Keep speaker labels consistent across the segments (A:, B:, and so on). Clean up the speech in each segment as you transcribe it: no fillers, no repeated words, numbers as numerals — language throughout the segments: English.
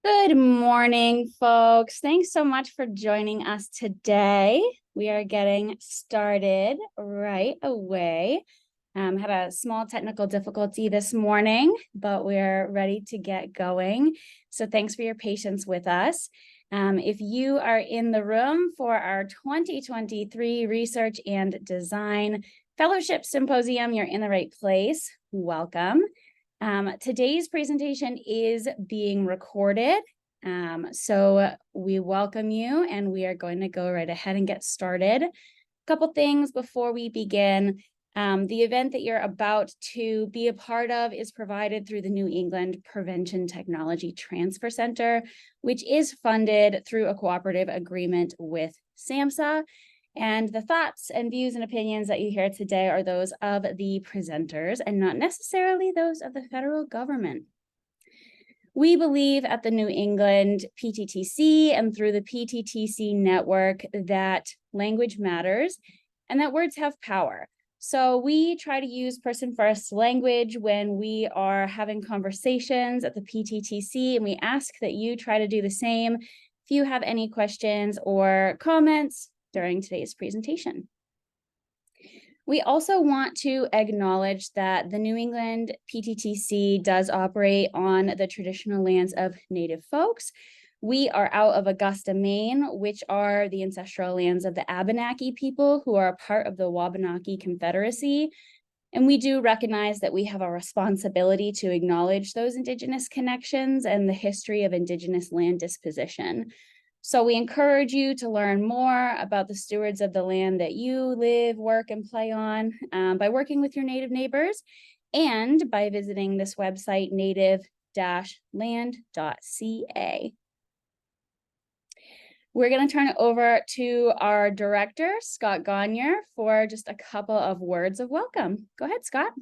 A: Good morning, folks. Thanks so much for joining us today. We are getting started right away. Had a small technical difficulty this morning, but we're ready to get going. So thanks for your patience with us. If you are in the room for our 2023 Research and Design Fellowship Symposium, you're in the right place. Welcome. Today's presentation is being recorded, so we welcome you, and we are going to go right ahead and get started. A couple things before we begin. The event that you're about to be a part of is provided through the New England Prevention Technology Transfer Center, which is funded through a cooperative agreement with SAMHSA. And the thoughts and views and opinions that you hear today are those of the presenters and not necessarily those of the federal government. We believe at the New England PTTC and through the PTTC network that language matters and that words have power. So we try to use person-first language when we are having conversations at the PTTC, and we ask that you try to do the same if you have any questions or comments during today's presentation. We also want to acknowledge that the New England PTTC does operate on the traditional lands of Native folks. We are out of Augusta, Maine, which are the ancestral lands of the Abenaki people who are a part of the Wabanaki Confederacy. And we do recognize that we have a responsibility to acknowledge those Indigenous connections and the history of Indigenous land disposition. So we encourage you to learn more about the stewards of the land that you live, work, and play on by working with your Native neighbors and by visiting this website, native-land.ca. We're going to turn it over to our director, Scott Gonyer, for just a couple of words of welcome. Go ahead, Scott.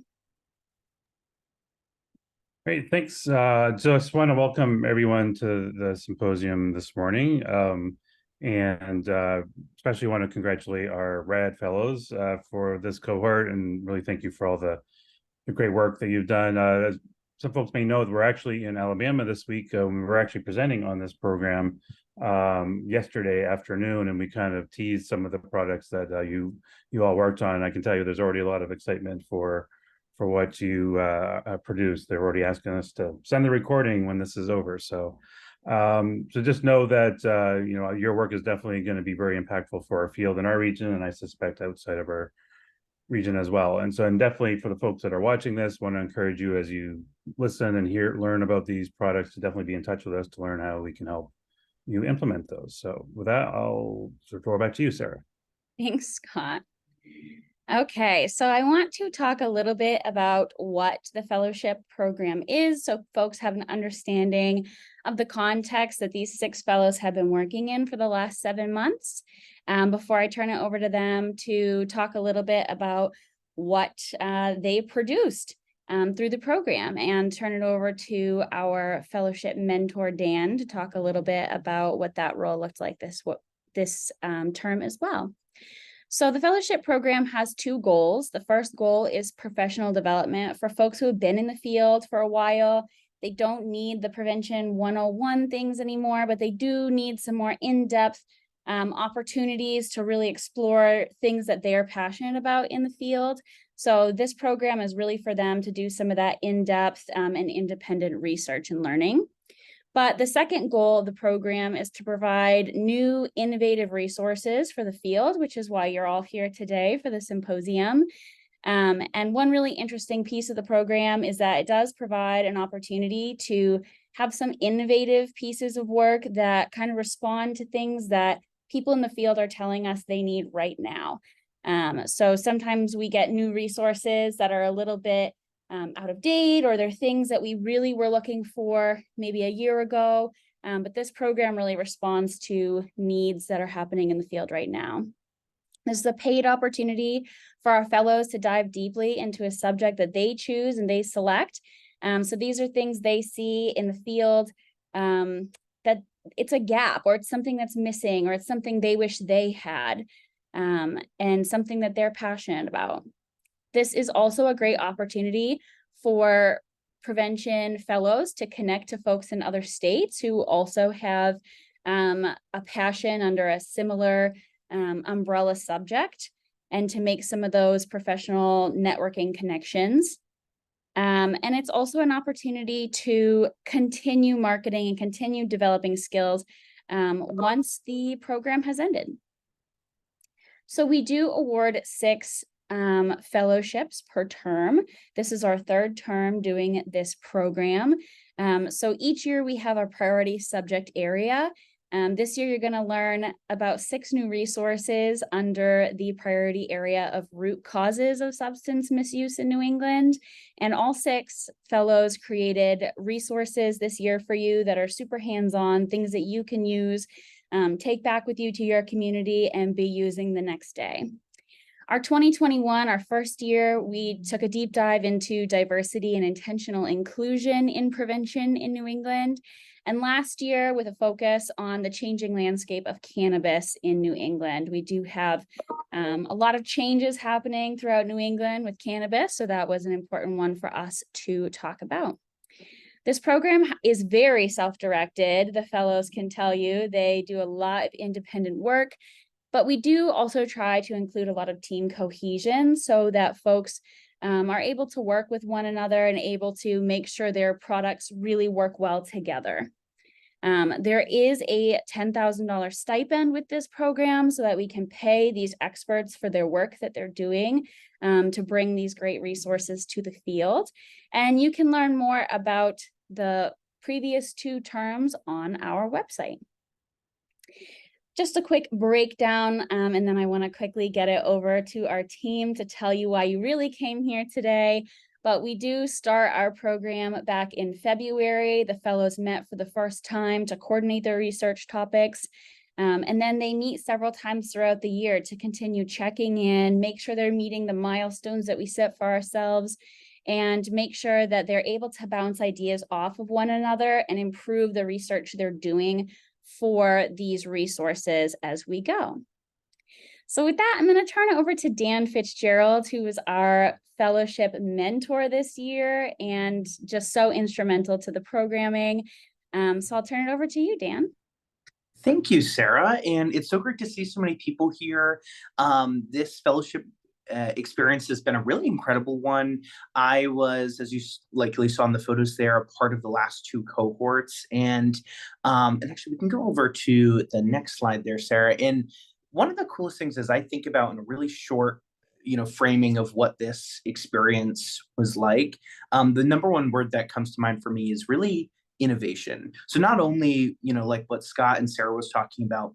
B: Great, thanks. Just want to welcome everyone to the symposium this morning, and especially want to congratulate our RAD fellows for this cohort, and really thank you for all the great work that you've done. As some folks may know, that we're actually in Alabama this week. We were actually presenting on this program yesterday afternoon, and we kind of teased some of the products that you all worked on. And I can tell you there's already a lot of excitement for what you produced. They're already asking us to send the recording when this is over. So just know that your work is definitely going to be very impactful for our field in our region, and I suspect outside of our region as well. And definitely for the folks that are watching this, want to encourage you as you listen and learn about these products to definitely be in touch with us to learn how we can help you implement those. So with that, I'll throw it back to you, Sarah.
A: Thanks, Scott. Okay, so I want to talk a little bit about what the fellowship program is, so folks have an understanding of the context that these 6 fellows have been working in for the last 7 months, before I turn it over to them to talk a little bit about what they produced through the program, and turn it over to our fellowship mentor, Dan, to talk a little bit about what that role looked like this term as well. So the fellowship program has 2 goals. The first goal is professional development for folks who have been in the field for a while. They don't need the Prevention 101 things anymore, but they do need some more in-depth opportunities to really explore things that they're passionate about in the field. So this program is really for them to do some of that in-depth and independent research and learning. But the second goal of the program is to provide new innovative resources for the field, which is why you're all here today for the symposium. And one really interesting piece of the program is that it does provide an opportunity to have some innovative pieces of work that kind of respond to things that people in the field are telling us they need right now. So sometimes we get new resources that are a little bit out of date, or they're things that we really were looking for maybe a year ago, but this program really responds to needs that are happening in the field right now. This is a paid opportunity for our fellows to dive deeply into a subject that they choose and they select. So these are things they see in the field that it's a gap, or it's something that's missing, or it's something they wish they had, and something that they're passionate about. This is also a great opportunity for prevention fellows to connect to folks in other states who also have a passion under a similar umbrella subject, and to make some of those professional networking connections. And it's also an opportunity to continue marketing and continue developing skills once the program has ended. So we do award 6 fellowships per term. This is our 3rd term doing this program. So each year we have a priority subject area. This year, you're going to learn about 6 new resources under the priority area of root causes of substance misuse in New England. And all 6 fellows created resources this year for you that are super hands-on, things that you can use, take back with you to your community and be using the next day. Our 2021, our first year, we took a deep dive into diversity and intentional inclusion in prevention in New England. And last year, with a focus on the changing landscape of cannabis in New England. We do have a lot of changes happening throughout New England with cannabis, so that was an important one for us to talk about. This program is very self-directed. The fellows can tell you they do a lot of independent work, but we do also try to include a lot of team cohesion so that folks are able to work with one another and able to make sure their products really work well together. There is a $10,000 stipend with this program so that we can pay these experts for their work that they're doing to bring these great resources to the field. And you can learn more about the previous 2 terms on our website. Just a quick breakdown, and then I want to quickly get it over to our team to tell you why you really came here today. But we do start our program back in February. The fellows met for the first time to coordinate their research topics. And then they meet several times throughout the year to continue checking in, make sure they're meeting the milestones that we set for ourselves, and make sure that they're able to bounce ideas off of one another and improve the research they're doing for these resources as we go. So with that, I'm going to turn it over to Dan Fitzgerald, who was our fellowship mentor this year and just so instrumental to the programming. So I'll turn it over to you, Dan.
C: Thank you, Sarah. And it's so great to see so many people here. This fellowship experience has been a really incredible one. I was, as you likely saw in the photos there, a part of the last 2 cohorts. And actually, we can go over to the next slide there, Sarah. And one of the coolest things as I think about in a really short, framing of what this experience was like, the number one word that comes to mind for me is really innovation. So not only, like what Scott and Sarah was talking about,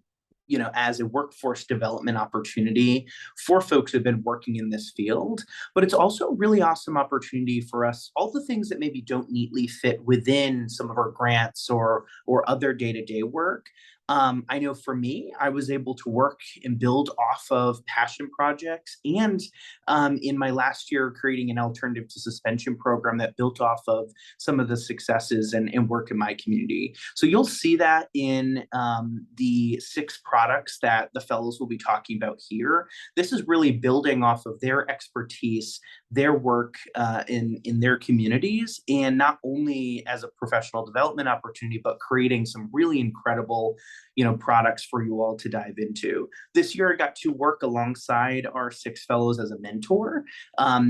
C: as a workforce development opportunity for folks who've been working in this field, but it's also a really awesome opportunity for us, all the things that maybe don't neatly fit within some of our grants or other day-to-day work. I know for me, I was able to work and build off of passion projects, and in my last year, creating an alternative to suspension program that built off of some of the successes and work in my community. So you'll see that in the 6 products that the fellows will be talking about here. This is really building off of their expertise, their work in their communities, and not only as a professional development opportunity, but creating some really incredible products for you all to dive into. This year, I got to work alongside our 6 fellows as a mentor.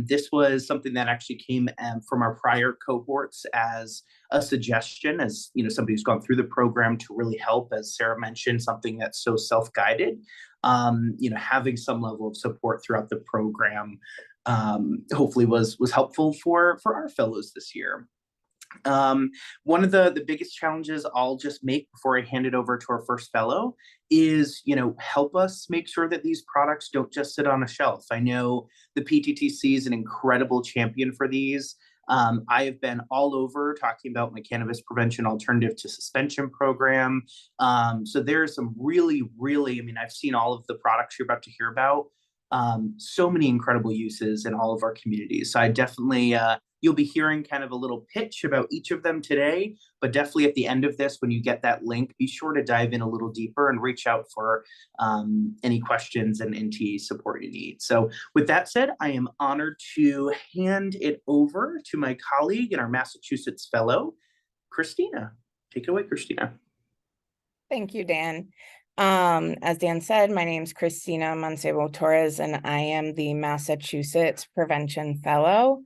C: This was something that actually came from our prior cohorts as a suggestion, as somebody who's gone through the program to really help, as Sarah mentioned, something that's so self-guided. Having some level of support throughout the program hopefully was helpful for our fellows this year. One of the biggest challenges I'll just make before I hand it over to our first fellow is, help us make sure that these products don't just sit on a shelf. I know the PTTC is an incredible champion for these. I have been all over talking about my cannabis prevention alternative to suspension program. So there's some really, I've seen all of the products you're about to hear about. So many incredible uses in all of our communities. So I definitely, you'll be hearing kind of a little pitch about each of them today, but definitely at the end of this, when you get that link, be sure to dive in a little deeper and reach out for any questions and NT support you need. So with that said, I am honored to hand it over to my colleague and our Massachusetts fellow, Christina. Take it away, Christina.
D: Thank you, Dan. As Dan said, my name is Christina Mancebo Torres, and I am the Massachusetts Prevention Fellow.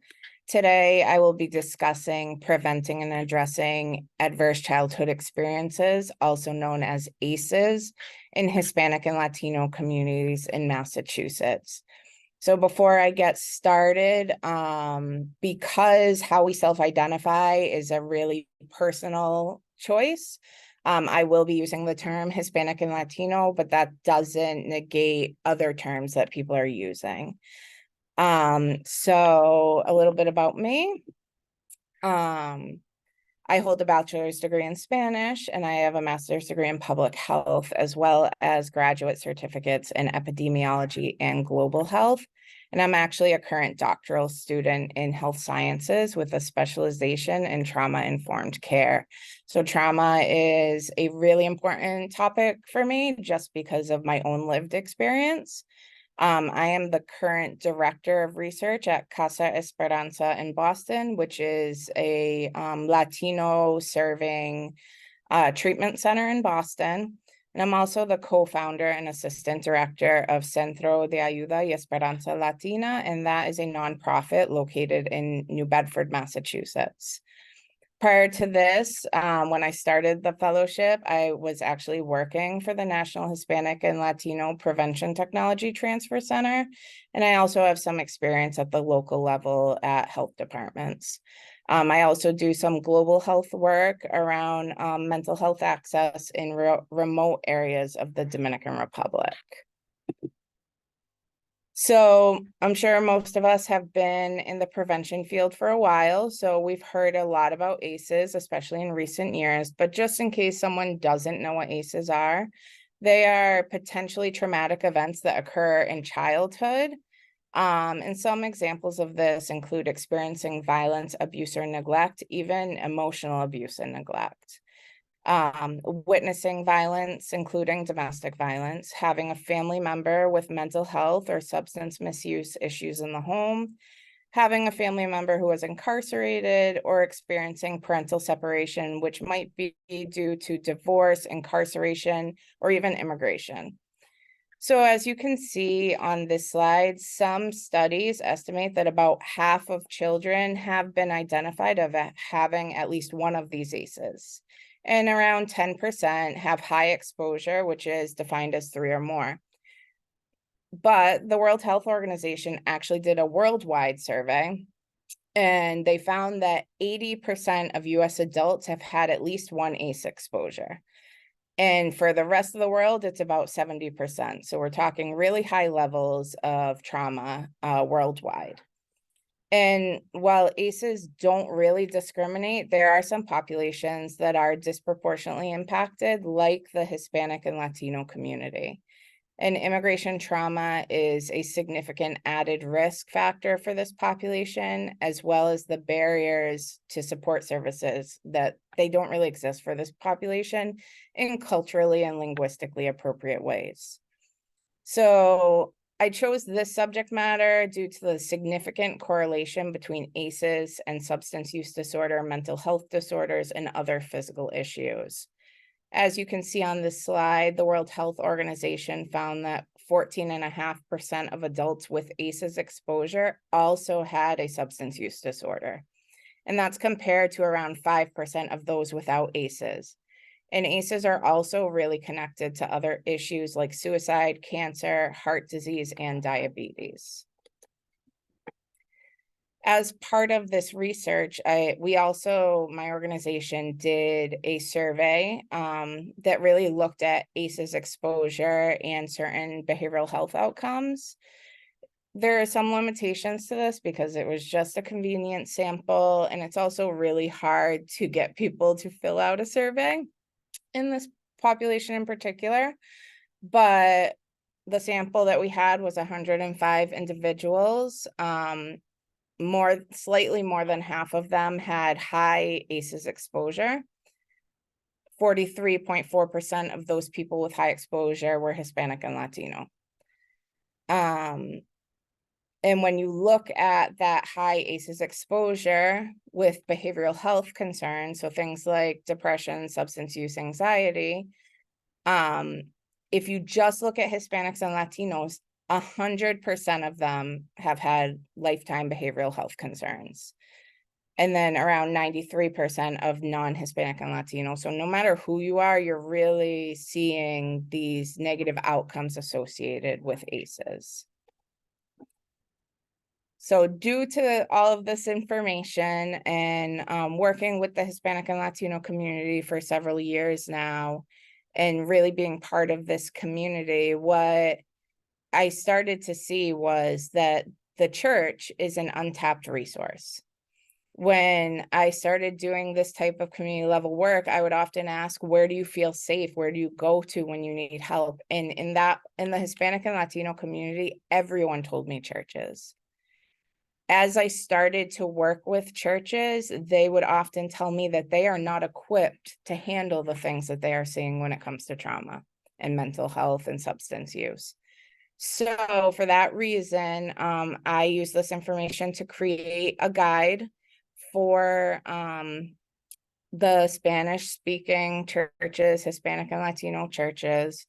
D: Today, I will be discussing preventing and addressing adverse childhood experiences, also known as ACEs, in Hispanic and Latino communities in Massachusetts. So before I get started, because how we self-identify is a really personal choice, I will be using the term Hispanic and Latino, but that doesn't negate other terms that people are using. So a little bit about me. I hold a bachelor's degree in Spanish, and I have a master's degree in public health, as well as graduate certificates in epidemiology and global health. And I'm actually a current doctoral student in health sciences with a specialization in trauma-informed care. So trauma is a really important topic for me just because of my own lived experience. I am the current director of research at Casa Esperanza in Boston, which is a Latino serving treatment center in Boston. And I'm also the co-founder and assistant director of Centro de Ayuda y Esperanza Latina, and that is a nonprofit located in New Bedford, Massachusetts. Prior to this, when I started the fellowship, I was actually working for the National Hispanic and Latino Prevention Technology Transfer Center. And I also have some experience at the local level at health departments. I also do some global health work around mental health access in remote areas of the Dominican Republic. So I'm sure most of us have been in the prevention field for a while, so we've heard a lot about ACEs, especially in recent years, but just in case someone doesn't know what ACEs are, they are potentially traumatic events that occur in childhood. And some examples of this include experiencing violence, abuse, or neglect, even emotional abuse and neglect. Witnessing violence, including domestic violence, having a family member with mental health or substance misuse issues in the home, having a family member who is incarcerated, or experiencing parental separation, which might be due to divorce, incarceration, or even immigration. So as you can see on this slide, some studies estimate that about half of children have been identified of having at least one of these ACEs. And around 10% have high exposure, which is defined as 3 or more. But the World Health Organization actually did a worldwide survey, and they found that 80% of US adults have had at least one ACE exposure. And for the rest of the world, it's about 70%. So we're talking really high levels of trauma worldwide. And while ACEs don't really discriminate, there are some populations that are disproportionately impacted, like the Hispanic and Latino community. And immigration trauma is a significant added risk factor for this population, as well as the barriers to support services that they don't really exist for this population in culturally and linguistically appropriate ways. So I chose this subject matter due to the significant correlation between ACEs and substance use disorder, mental health disorders, and other physical issues. As you can see on this slide, the World Health Organization found that 14.5% of adults with ACEs exposure also had a substance use disorder. And that's compared to around 5% of those without ACEs. And ACEs are also really connected to other issues like suicide, cancer, heart disease, and diabetes. As part of this research, my organization did a survey that really looked at ACEs exposure and certain behavioral health outcomes. There are some limitations to this because it was just a convenient sample, and it's also really hard to get people to fill out a survey in this population in particular. But the sample that we had was 105 individuals. Slightly more than half of them had high ACEs exposure. 43.4% of those people with high exposure were Hispanic and Latino. And when you look at that high ACEs exposure with behavioral health concerns, so things like depression, substance use, anxiety, if you just look at Hispanics and Latinos, 100% of them have had lifetime behavioral health concerns. And then around 93% of non-Hispanic and Latino. So no matter who you are, you're really seeing these negative outcomes associated with ACEs. So due to all of this information and working with the Hispanic and Latino community for several years now, and really being part of this community, what I started to see was that the church is an untapped resource. When I started doing this type of community level work, I would often ask, where do you feel safe? Where do you go to when you need help? And in the Hispanic and Latino community, everyone told me churches. As I started to work with churches, they would often tell me that they are not equipped to handle the things that they are seeing when it comes to trauma and mental health and substance use. So for that reason, I use this information to create a guide for the Spanish-speaking churches, Hispanic and Latino churches,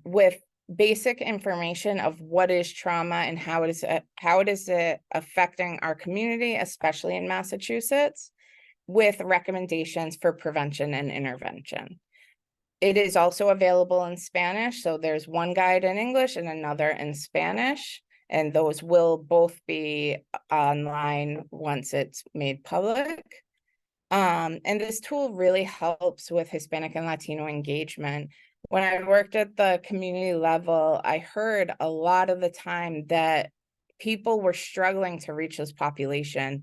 D: with basic information of what is trauma and how it is affecting our community, especially in Massachusetts, with recommendations for prevention and intervention. It is also available in Spanish, so there's one guide in English and another in Spanish, and those will both be online once it's made public. And this tool really helps with Hispanic and Latino engagement. When I worked at the community level, I heard a lot of the time that people were struggling to reach this population,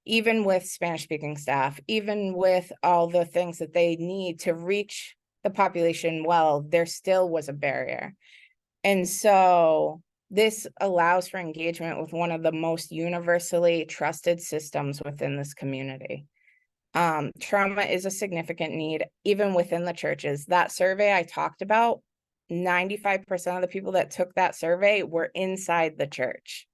D: even with Spanish-speaking staff, even with all the things that they need to reach the population well, there still was a barrier. And so this allows for engagement with one of the most universally trusted systems within this community. Trauma is a significant need, even within the churches. That survey I talked about, 95% of the people that took that survey were inside the church.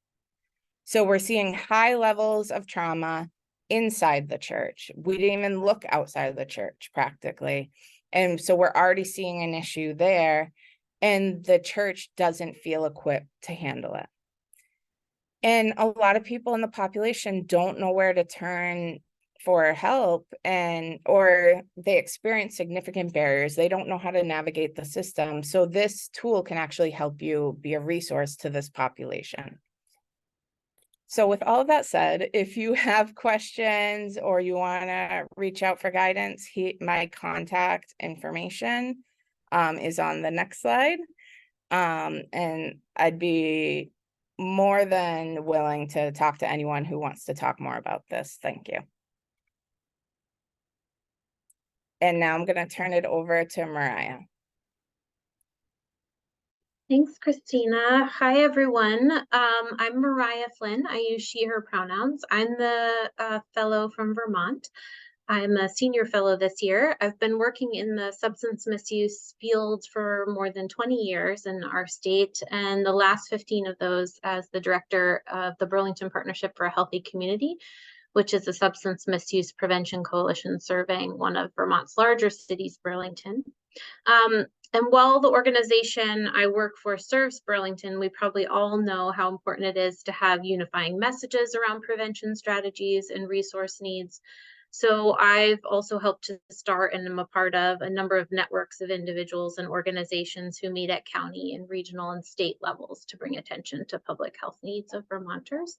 D: So we're seeing high levels of trauma inside the church. We didn't even look outside of the church practically. And so we're already seeing an issue there, and the church doesn't feel equipped to handle it. And a lot of people in the population don't know where to turn for help, or they experience significant barriers. They don't know how to navigate the system. So this tool can actually help you be a resource to this population. So with all of that said, if you have questions or you want to reach out for guidance, my contact information is on the next slide. And I'd be more than willing to talk to anyone who wants to talk more about this. Thank you. And now I'm going to turn it over to Mariah.
E: Thanks, Christina. Hi, everyone. I'm Mariah Flynn. I use she, her pronouns. I'm the fellow from Vermont. I'm a senior fellow this year. I've been working in the substance misuse field for more than 20 years in our state, and the last 15 of those as the director of the Burlington Partnership for a Healthy Community, which is a substance misuse prevention coalition serving one of Vermont's larger cities, Burlington. And while the organization I work for serves Burlington, we probably all know how important it is to have unifying messages around prevention strategies and resource needs. So I've also helped to start and am a part of a number of networks of individuals and organizations who meet at county and regional and state levels to bring attention to public health needs of Vermonters.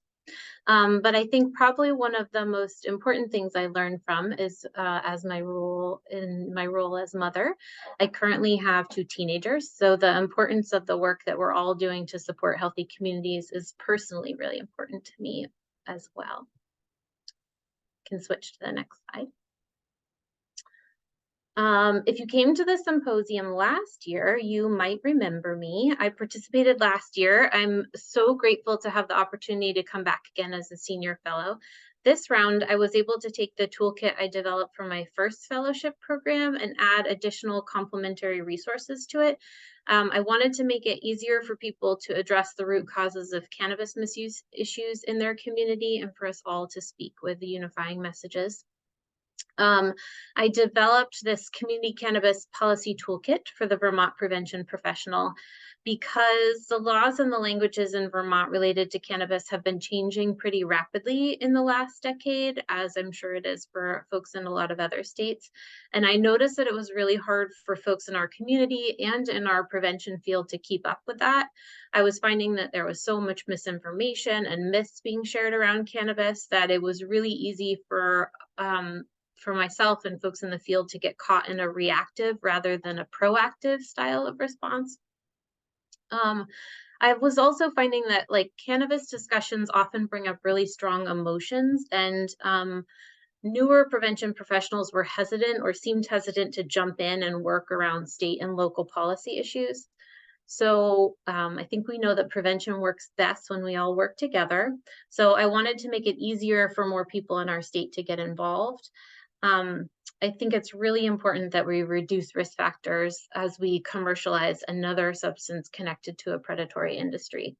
E: But I think probably one of the most important things I learned from is as my role as mother. I currently have 2 teenagers, so the importance of the work that we're all doing to support healthy communities is personally really important to me as well. Can switch to the next slide. If you came to the symposium last year, you might remember me. I participated last year. I'm so grateful to have the opportunity to come back again as a senior fellow. This round, I was able to take the toolkit I developed for my first fellowship program and add additional complementary resources to it. I wanted to make it easier for people to address the root causes of cannabis misuse issues in their community and for us all to speak with the unifying messages. I developed this community cannabis policy toolkit for the Vermont prevention professional because the laws and the languages in Vermont related to cannabis have been changing pretty rapidly in the last decade, as I'm sure it is for folks in a lot of other states. And I noticed that it was really hard for folks in our community and in our prevention field to keep up with that. I was finding that there was so much misinformation and myths being shared around cannabis that it was really easy for myself and folks in the field to get caught in a reactive rather than a proactive style of response. I was also finding that like cannabis discussions often bring up really strong emotions, and newer prevention professionals were hesitant or seemed hesitant to jump in and work around state and local policy issues. So I think we know that prevention works best when we all work together. So I wanted to make it easier for more people in our state to get involved. I think it's really important that we reduce risk factors as we commercialize another substance connected to a predatory industry.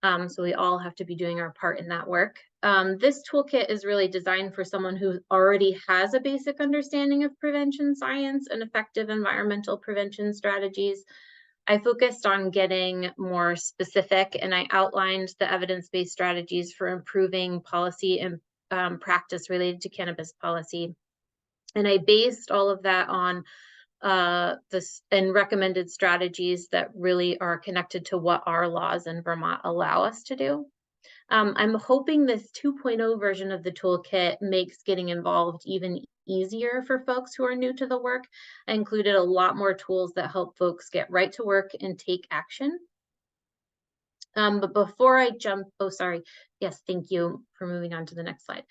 E: So we all have to be doing our part in that work. This toolkit is really designed for someone who already has a basic understanding of prevention science and effective environmental prevention strategies. I focused on getting more specific, and I outlined the evidence-based strategies for improving policy and practice related to cannabis policy. And I based all of that on this and recommended strategies that really are connected to what our laws in Vermont allow us to do. I'm hoping this 2.0 version of the toolkit makes getting involved even easier for folks who are new to the work. I included a lot more tools that help folks get right to work and take action. But before I jump, yes, thank you for moving on to the next slide.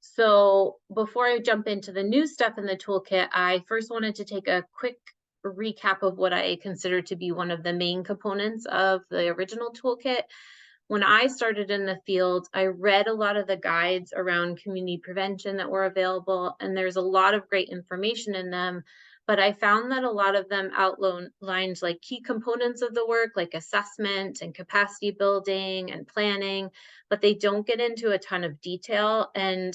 E: So before I jump into the new stuff in the toolkit, I first wanted to take a quick recap of what I consider to be one of the main components of the original toolkit. When I started in the field, I read a lot of the guides around community prevention that were available, and there's a lot of great information in them. But I found that a lot of them outlined like key components of the work, like assessment and capacity building and planning, but they don't get into a ton of detail. And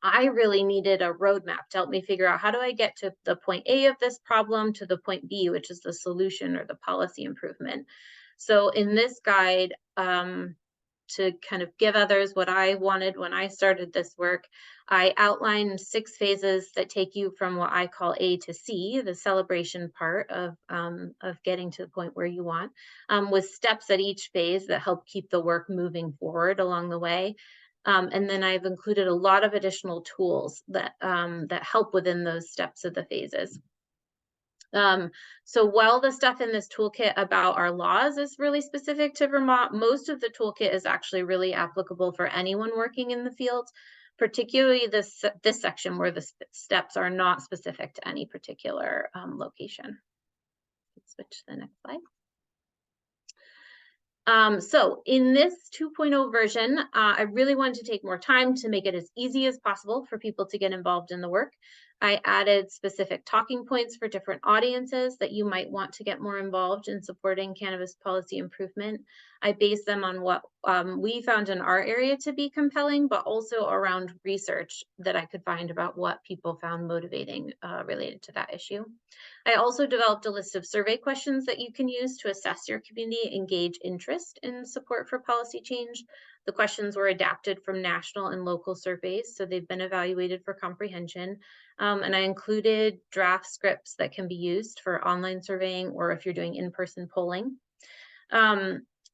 E: I really needed a roadmap to help me figure out how do I get to the point A of this problem to the point B, which is the solution or the policy improvement. So in this guide, to kind of give others what I wanted when I started this work, I outlined 6 phases that take you from what I call A to C, the celebration part of getting to the point where you want, with steps at each phase that help keep the work moving forward along the way. And then I've included a lot of additional tools that help within those steps of the phases. So while the stuff in this toolkit about our laws is really specific to Vermont, most of the toolkit is actually really applicable for anyone working in the field, particularly this section where the steps are not specific to any particular location. Let's switch to the next slide. So in this 2.0 version, I really wanted to take more time to make it as easy as possible for people to get involved in the work. I added specific talking points for different audiences that you might want to get more involved in supporting cannabis policy improvement. I based them on what we found in our area to be compelling, but also around research that I could find about what people found motivating related to that issue. I also developed a list of survey questions that you can use to assess your community and gauge interest in support for policy change. The questions were adapted from national and local surveys, so they've been evaluated for comprehension. And I included draft scripts that can be used for online surveying or if you're doing in-person polling.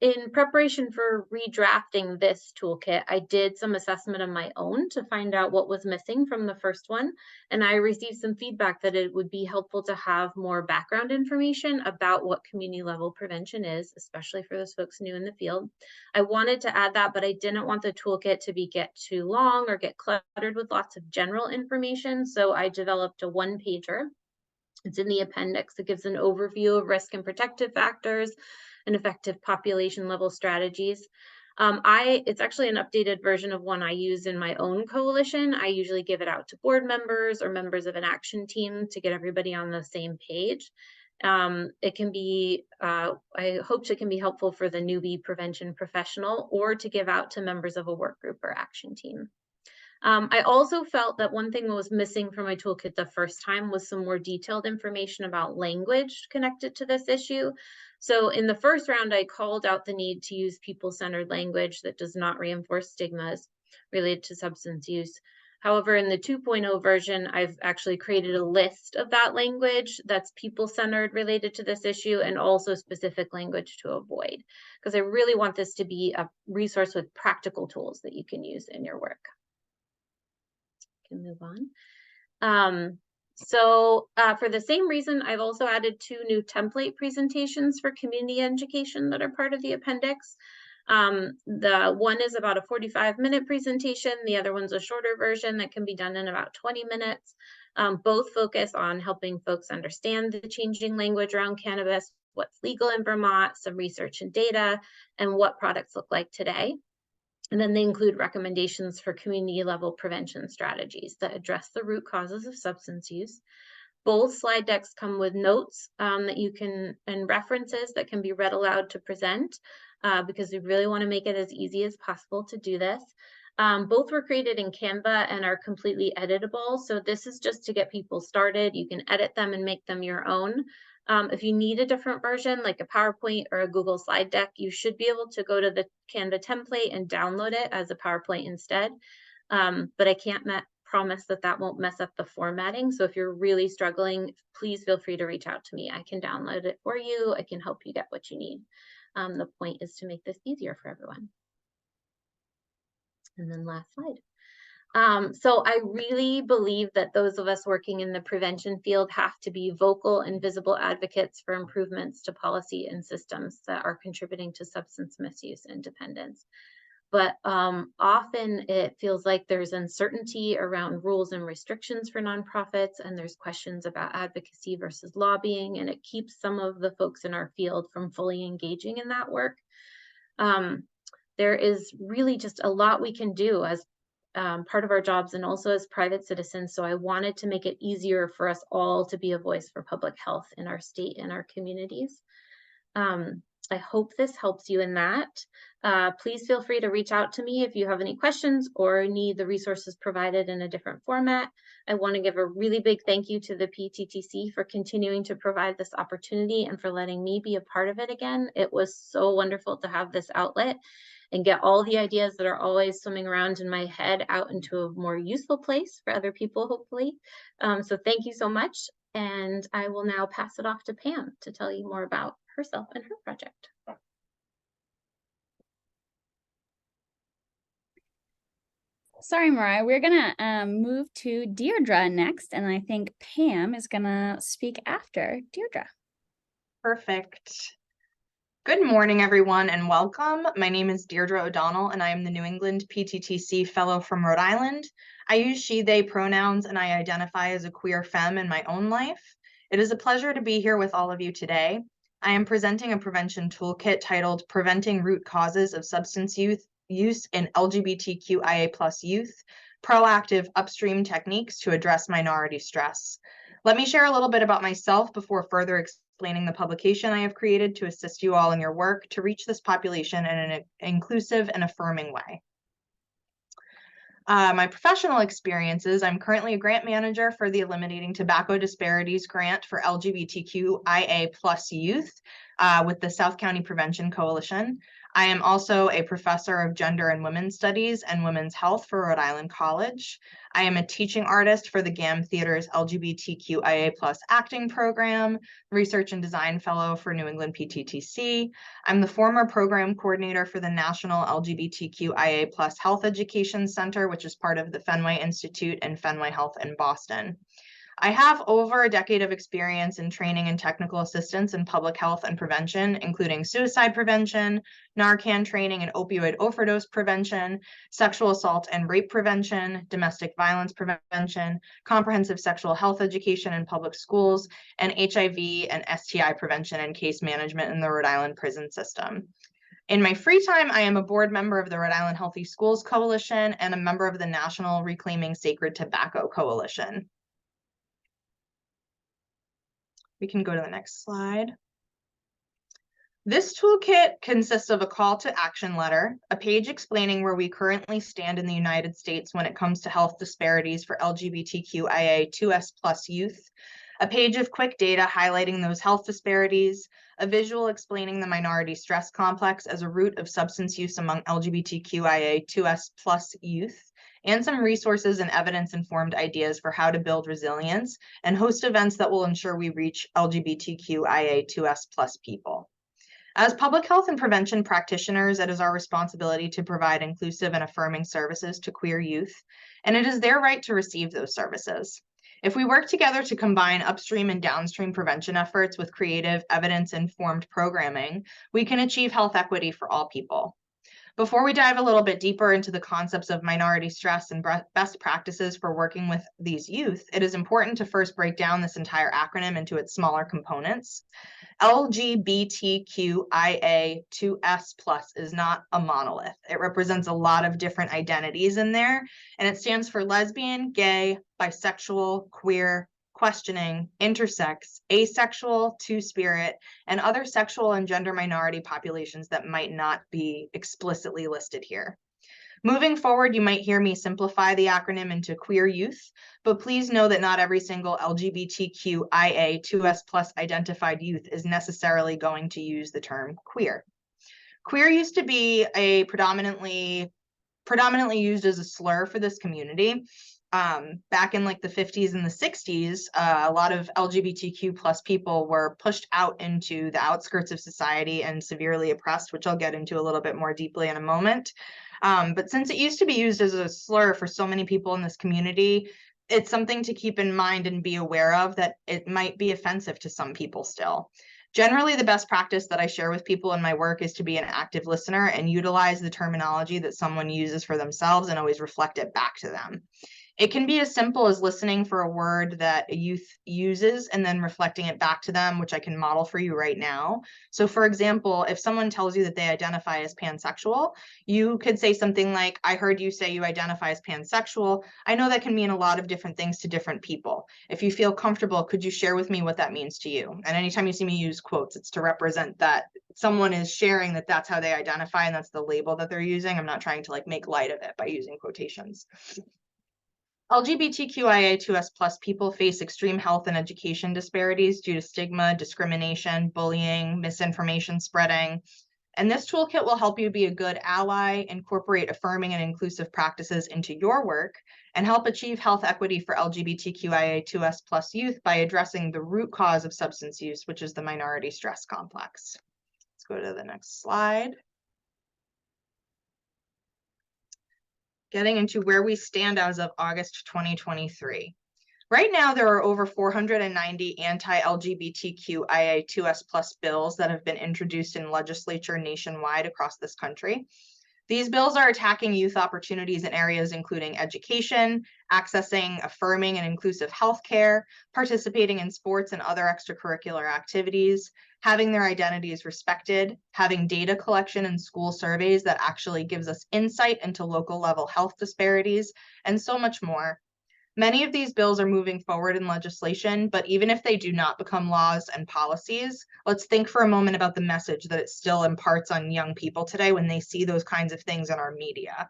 E: In preparation for redrafting this toolkit, I did some assessment of my own to find out what was missing from the first one. And I received some feedback that it would be helpful to have more background information about what community level prevention is, especially for those folks new in the field. I wanted to add that, but I didn't want the toolkit to get too long or get cluttered with lots of general information. So I developed a one-pager. It's in the appendix. It gives an overview of risk and protective factors and effective population level strategies. It's actually an updated version of one I use in my own coalition. I usually give it out to board members or members of an action team to get everybody on the same page. It can be, I hope it can be helpful for the newbie prevention professional or to give out to members of a work group or action team. I also felt that one thing that was missing from my toolkit the first time was some more detailed information about language connected to this issue. So in the first round, I called out the need to use people-centered language that does not reinforce stigmas related to substance use. However, in the 2.0 version, I've actually created a list of that language that's people-centered related to this issue and also specific language to avoid, because I really want this to be a resource with practical tools that you can use in your work. Can move on. For the same reason, I've also added 2 new template presentations for community education that are part of the appendix. The one is about a 45-minute presentation. The other one's a shorter version that can be done in about 20 minutes. Both focus on helping folks understand the changing language around cannabis, what's legal in Vermont, some research and data, and what products look like today. And then they include recommendations for community level prevention strategies that address the root causes of substance use. Both slide decks come with notes that you can, and references that can be read aloud to present, because we really want to make it as easy as possible to do this. Both were created in Canva and are completely editable. So this is just to get people started. You can edit them and make them your own. If you need a different version, like a PowerPoint or a Google slide deck, you should be able to go to the Canva template and download it as a PowerPoint instead. But I can't promise that that won't mess up the formatting. So if you're really struggling, please feel free to reach out to me. I can download it for you. I can help you get what you need. The point is to make this easier for everyone. And then last slide. So I really believe that those of us working in the prevention field have to be vocal and visible advocates for improvements to policy and systems that are contributing to substance misuse and dependence. But often it feels like there's uncertainty around rules and restrictions for nonprofits, and there's questions about advocacy versus lobbying, and it keeps some of the folks in our field from fully engaging in that work. There is really just a lot we can do as part of our jobs and also as private citizens. So I wanted to make it easier for us all to be a voice for public health in our state and our communities. I hope this helps you in that. Please feel free to reach out to me if you have any questions or need the resources provided in a different format. I want to give a really big thank you to the PTTC for continuing to provide this opportunity and for letting me be a part of it again. It was so wonderful to have this outlet and get all the ideas that are always swimming around in my head out into a more useful place for other people, hopefully. So thank you so much. And I will now pass it off to Pam to tell you more about herself and her project.
A: Sorry, Mariah, we're gonna move to Deirdre next, and I think Pam is gonna speak after Deirdre.
F: Perfect. Good morning, everyone, and welcome. My name is Deirdre ODonnell, and I am the New England PTTC Fellow from Rhode Island. I use she, they pronouns, and I identify as a queer femme in my own life. It is a pleasure to be here with all of you today. I am presenting a prevention toolkit titled Preventing Root Causes of Substance Use in LGBTQIA+ Youth, Proactive Upstream Techniques to Address Minority Stress. Let me share a little bit about myself before further explaining the publication I have created to assist you all in your work to reach this population in an inclusive and affirming way. My professional experiences: I'm currently a grant manager for the Eliminating Tobacco Disparities Grant for LGBTQIA+ youth with the South County Prevention Coalition. I am also a professor of gender and women's studies and women's health for Rhode Island College. I am a teaching artist for the GAM Theater's LGBTQIA+ acting program, research and design fellow for New England PTTC. I'm the former program coordinator for the National LGBTQIA+ Health Education Center, which is part of the Fenway Institute and Fenway Health in Boston. I have over a decade of experience in training and technical assistance in public health and prevention, including suicide prevention, Narcan training and opioid overdose prevention, sexual assault and rape prevention, domestic violence prevention, comprehensive sexual health education in public schools, and HIV and STI prevention and case management in the Rhode Island prison system. In my free time, I am a board member of the Rhode Island Healthy Schools Coalition and a member of the National Reclaiming Sacred Tobacco Coalition. We can go to the next slide. This toolkit consists of a call to action letter, a page explaining where we currently stand in the United States when it comes to health disparities for LGBTQIA2S+ youth, a page of quick data highlighting those health disparities, a visual explaining the minority stress complex as a root of substance use among LGBTQIA2S+ youth, and some resources and evidence-informed ideas for how to build resilience and host events that will ensure we reach LGBTQIA2S+ people. As public health and prevention practitioners, it is our responsibility to provide inclusive and affirming services to queer youth, and it is their right to receive those services. If we work together to combine upstream and downstream prevention efforts with creative, evidence-informed programming, we can achieve health equity for all people. Before we dive a little bit deeper into the concepts of minority stress and best practices for working with these youth, it is important to first break down this entire acronym into its smaller components. LGBTQIA2S+ is not a monolith. It represents a lot of different identities in there, and it stands for lesbian, gay, bisexual, queer, questioning, intersex, asexual, two-spirit, and other sexual and gender minority populations that might not be explicitly listed here. Moving forward, you might hear me simplify the acronym into queer youth, but please know that not every single LGBTQIA2S+ identified youth is necessarily going to use the term queer. Queer used to be a predominantly used as a slur for this community. Back in like the 50s and the 60s, a lot of LGBTQ+ people were pushed out into the outskirts of society and severely oppressed, which I'll get into a little bit more deeply in a moment. But since it used to be used as a slur for so many people in this community, it's something to keep in mind and be aware of that it might be offensive to some people still. Generally, the best practice that I share with people in my work is to be an active listener and utilize the terminology that someone uses for themselves and always reflect it back to them. It can be as simple as listening for a word that a youth uses and then reflecting it back to them, which I can model for you right now. So for example, if someone tells you that they identify as pansexual, you could say something like, I heard you say you identify as pansexual. I know that can mean a lot of different things to different people. If you feel comfortable, could you share with me what that means to you? And anytime you see me use quotes, it's to represent that someone is sharing that that's how they identify and that's the label that they're using. I'm not trying to like make light of it by using quotations. LGBTQIA2S+ people face extreme health and education disparities due to stigma, discrimination, bullying, misinformation spreading. And this toolkit will help you be a good ally, incorporate affirming and inclusive practices into your work, and help achieve health equity for LGBTQIA2S+ youth by addressing the root cause of substance use, which is the minority stress complex. Let's go to the next slide. Getting into where we stand as of August 2023. Right now, there are over 490 anti-LGBTQIA2S+ bills that have been introduced in legislature nationwide across this country. These bills are attacking youth opportunities in areas including education, accessing affirming and inclusive healthcare, participating in sports and other extracurricular activities, having their identities respected, having data collection and school surveys that actually gives us insight into local level health disparities, and so much more. Many of these bills are moving forward in legislation, but even if they do not become laws and policies, let's think for a moment about the message that it still imparts on young people today when they see those kinds of things in our media.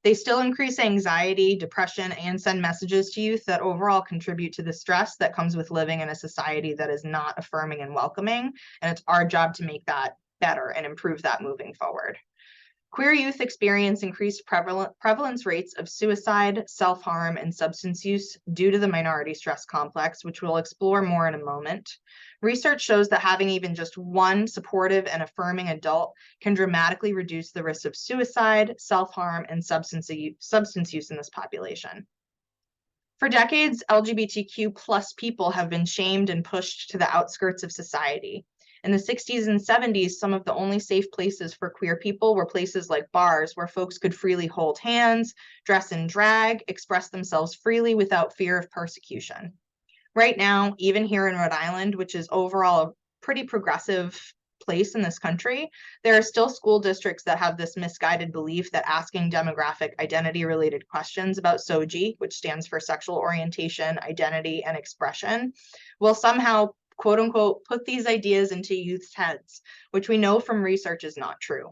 F: They still increase anxiety, depression, and send messages to youth that overall contribute to the stress that comes with living in a society that is not affirming and welcoming. And it's our job to make that better and improve that moving forward. Queer youth experience increased prevalence rates of suicide, self-harm, and substance use due to the minority stress complex, which we'll explore more in a moment. Research shows that having even just one supportive and affirming adult can dramatically reduce the risk of suicide, self-harm, and substance use in this population. For decades, LGBTQ plus people have been shamed and pushed to the outskirts of society. In the 60s and 70s, some of the only safe places for queer people were places like bars where folks could freely hold hands, dress in drag, express themselves freely without fear of persecution. Right now, even here in Rhode Island, which is overall a pretty progressive place in this country, there are still school districts that have this misguided belief that asking demographic identity-related questions about SOGI, which stands for sexual orientation, identity, and expression, will somehow, quote unquote, put these ideas into youth's heads, which we know from research is not true.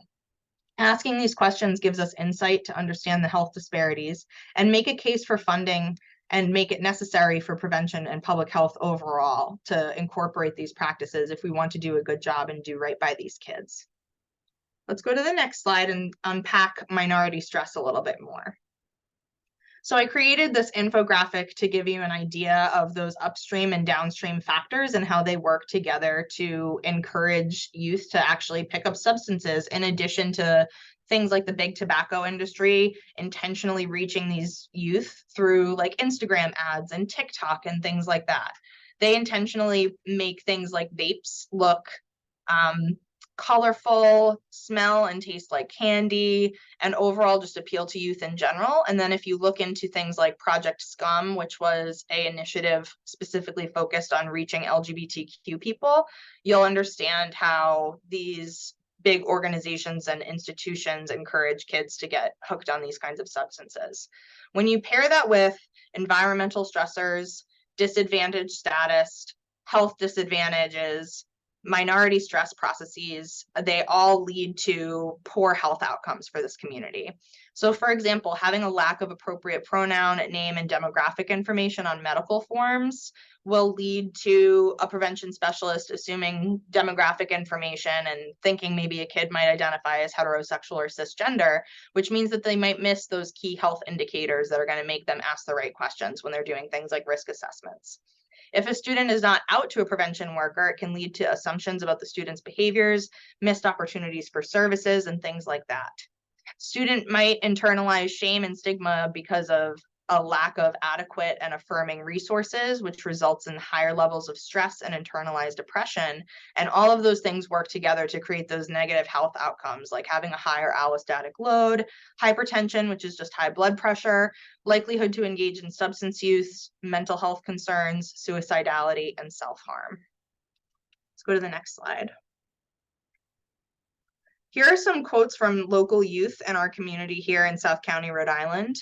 F: Asking these questions gives us insight to understand the health disparities and make a case for funding and make it necessary for prevention and public health overall to incorporate these practices if we want to do a good job and do right by these kids. Let's go to the next slide and unpack minority stress a little bit more. So I created this infographic to give you an idea of those upstream and downstream factors and how they work together to encourage youth to actually pick up substances, in addition to things like the big tobacco industry intentionally reaching these youth through like Instagram ads and TikTok and things like that. They intentionally make things like vapes look colorful, smell and taste like candy, and overall just appeal to youth in general. And then if you look into things like Project Scum, which was an initiative specifically focused on reaching LGBTQ people, you'll understand how these big organizations and institutions encourage kids to get hooked on these kinds of substances. When you pair that with environmental stressors, disadvantaged status, health disadvantages, minority stress processes, they all lead to poor health outcomes for this community. So for example, having a lack of appropriate pronoun, name, and demographic information on medical forms will lead to a prevention specialist assuming demographic information and thinking maybe a kid might identify as heterosexual or cisgender, which means that they might miss those key health indicators that are going to make them ask the right questions when they're doing things like risk assessments. If a student is not out to a prevention worker, it can lead to assumptions about the student's behaviors, missed opportunities for services, and things like that. Student might internalize shame and stigma because of a lack of adequate and affirming resources, which results in higher levels of stress and internalized depression. And all of those things work together to create those negative health outcomes, like having a higher allostatic load, hypertension, which is just high blood pressure, likelihood to engage in substance use, mental health concerns, suicidality, and self-harm. Let's go to the next slide. Here are some quotes from local youth in our community here in South County, Rhode Island.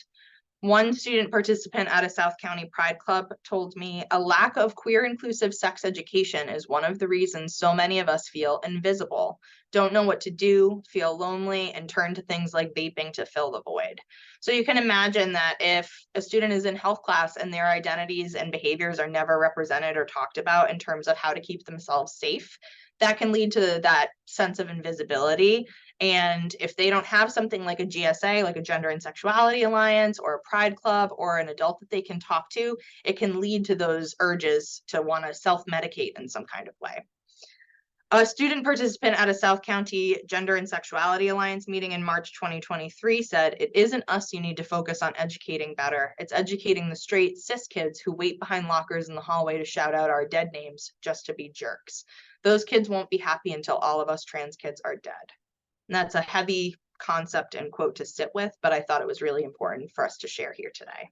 F: One student participant at a South County Pride Club told me, "A lack of queer inclusive sex education is one of the reasons so many of us feel invisible, don't know what to do, feel lonely, and turn to things like vaping to fill the void." So you can imagine that if a student is in health class and their identities and behaviors are never represented or talked about in terms of how to keep themselves safe, that can lead to that sense of invisibility. And if they don't have something like a GSA, like a Gender and Sexuality Alliance, or a Pride Club, or an adult that they can talk to, it can lead to those urges to want to self-medicate in some kind of way. A student participant at a South County Gender and Sexuality Alliance meeting in March 2023 said, "It isn't us you need to focus on educating better. It's educating the straight cis kids who wait behind lockers in the hallway to shout out our dead names just to be jerks. Those kids won't be happy until all of us trans kids are dead." And that's a heavy concept and quote to sit with, but I thought it was really important for us to share here today.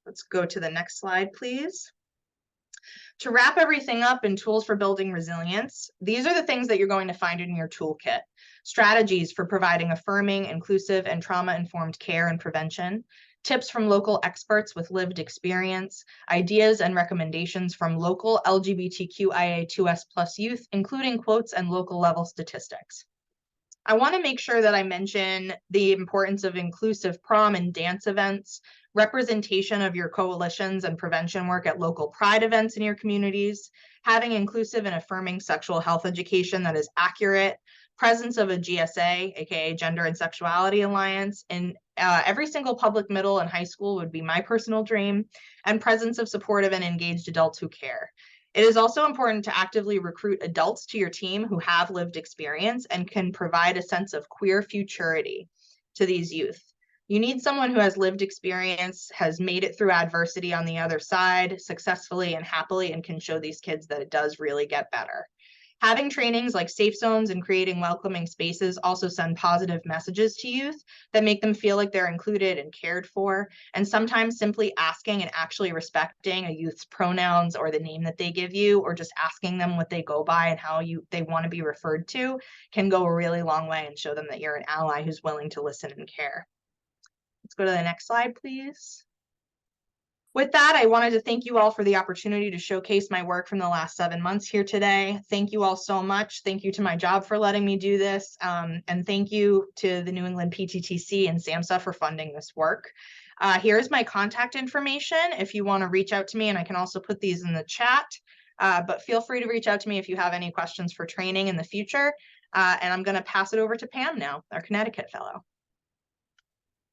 F: Let's go to the next slide, please. To wrap everything up in tools for building resilience, these are the things that you're going to find in your toolkit. Strategies for providing affirming, inclusive, and trauma-informed care and prevention, tips from local experts with lived experience, ideas and recommendations from local LGBTQIA2S+ youth, including quotes and local level statistics. I want to make sure that I mention the importance of inclusive prom and dance events, representation of your coalitions and prevention work at local pride events in your communities, having inclusive and affirming sexual health education that is accurate, presence of a GSA, aka Gender and Sexuality Alliance, in every single public middle and high school would be my personal dream, and presence of supportive and engaged adults who care. It is also important to actively recruit adults to your team who have lived experience and can provide a sense of queer futurity to these youth. You need someone who has lived experience, has made it through adversity on the other side successfully and happily, and can show these kids that it does really get better. Having trainings like safe zones and creating welcoming spaces also send positive messages to youth that make them feel like they're included and cared for. And sometimes simply asking and actually respecting a youth's pronouns or the name that they give you, or just asking them what they go by and how they want to be referred to, can go a really long way and show them that you're an ally who's willing to listen and care. Let's go to the next slide, please. With that, I wanted to thank you all for the opportunity to showcase my work from the last 7 months here today. Thank you all so much. Thank you to my job for letting me do this. And thank you to the New England PTTC and SAMHSA for funding this work. Here's my contact information if you want to reach out to me, and I can also put these in the chat. But feel free to reach out to me if you have any questions for training in the future. And I'm going to pass it over to Pam now, our Connecticut fellow.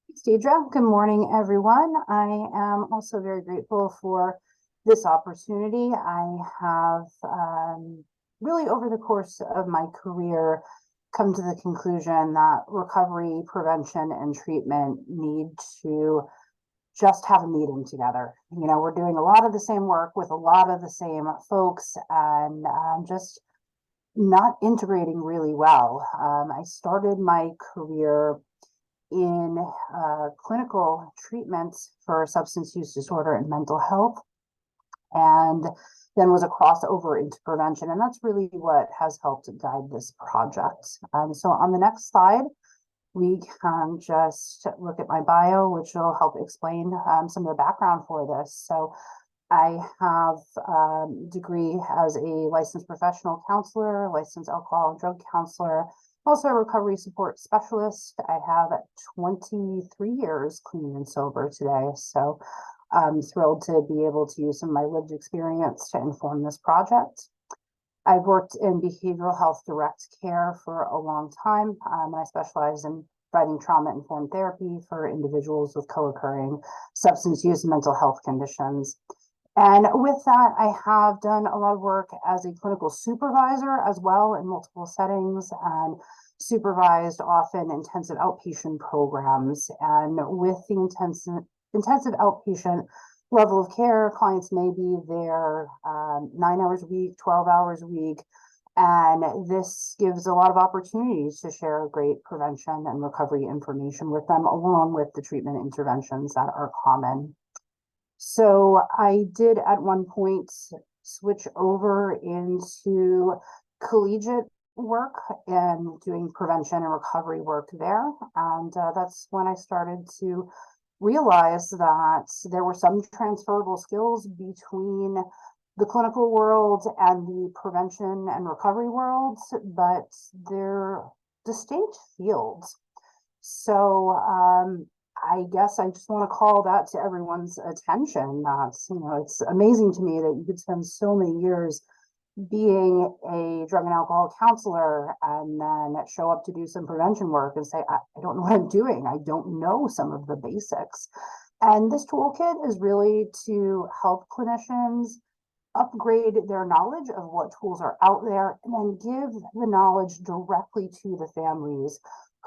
G: Thanks, Deirdre. Good morning, everyone. I am also very grateful for this opportunity. I have really, over the course of my career, come to the conclusion that recovery, prevention, and treatment need to just have a meeting together. You know, we're doing a lot of the same work with a lot of the same folks, and just not integrating really well. I started my career in clinical treatment for substance use disorder and mental health, and then was a crossover into prevention. And that's really what has helped guide this project. So on the next slide, we can just look at my bio, which will help explain some of the background for this. So I have a degree as a licensed professional counselor, licensed alcohol and drug counselor, also a recovery support specialist. I have 23 years clean and sober today. So I'm thrilled to be able to use some of my lived experience to inform this project. I've worked in behavioral health direct care for a long time. I specialize in providing trauma-informed therapy for individuals with co-occurring substance use and mental health conditions. And with that, I have done a lot of work as a clinical supervisor as well in multiple settings, and supervised often intensive outpatient programs. And with the intensive outpatient level of care, clients may be there 9 hours a week, 12 hours a week. And this gives a lot of opportunities to share great prevention and recovery information with them, along with the treatment interventions that are common. So I did at one point switch over into collegiate work and doing prevention and recovery work there. And that's when I started to realize that there were some transferable skills between the clinical world and the prevention and recovery worlds, but they're distinct fields. So I guess I just want to call that to everyone's attention. It's amazing to me that you could spend so many years being a drug and alcohol counselor and then show up to do some prevention work and say, I don't know what I'm doing. I don't know some of the basics. And this toolkit is really to help clinicians upgrade their knowledge of what tools are out there, and then give the knowledge directly to the families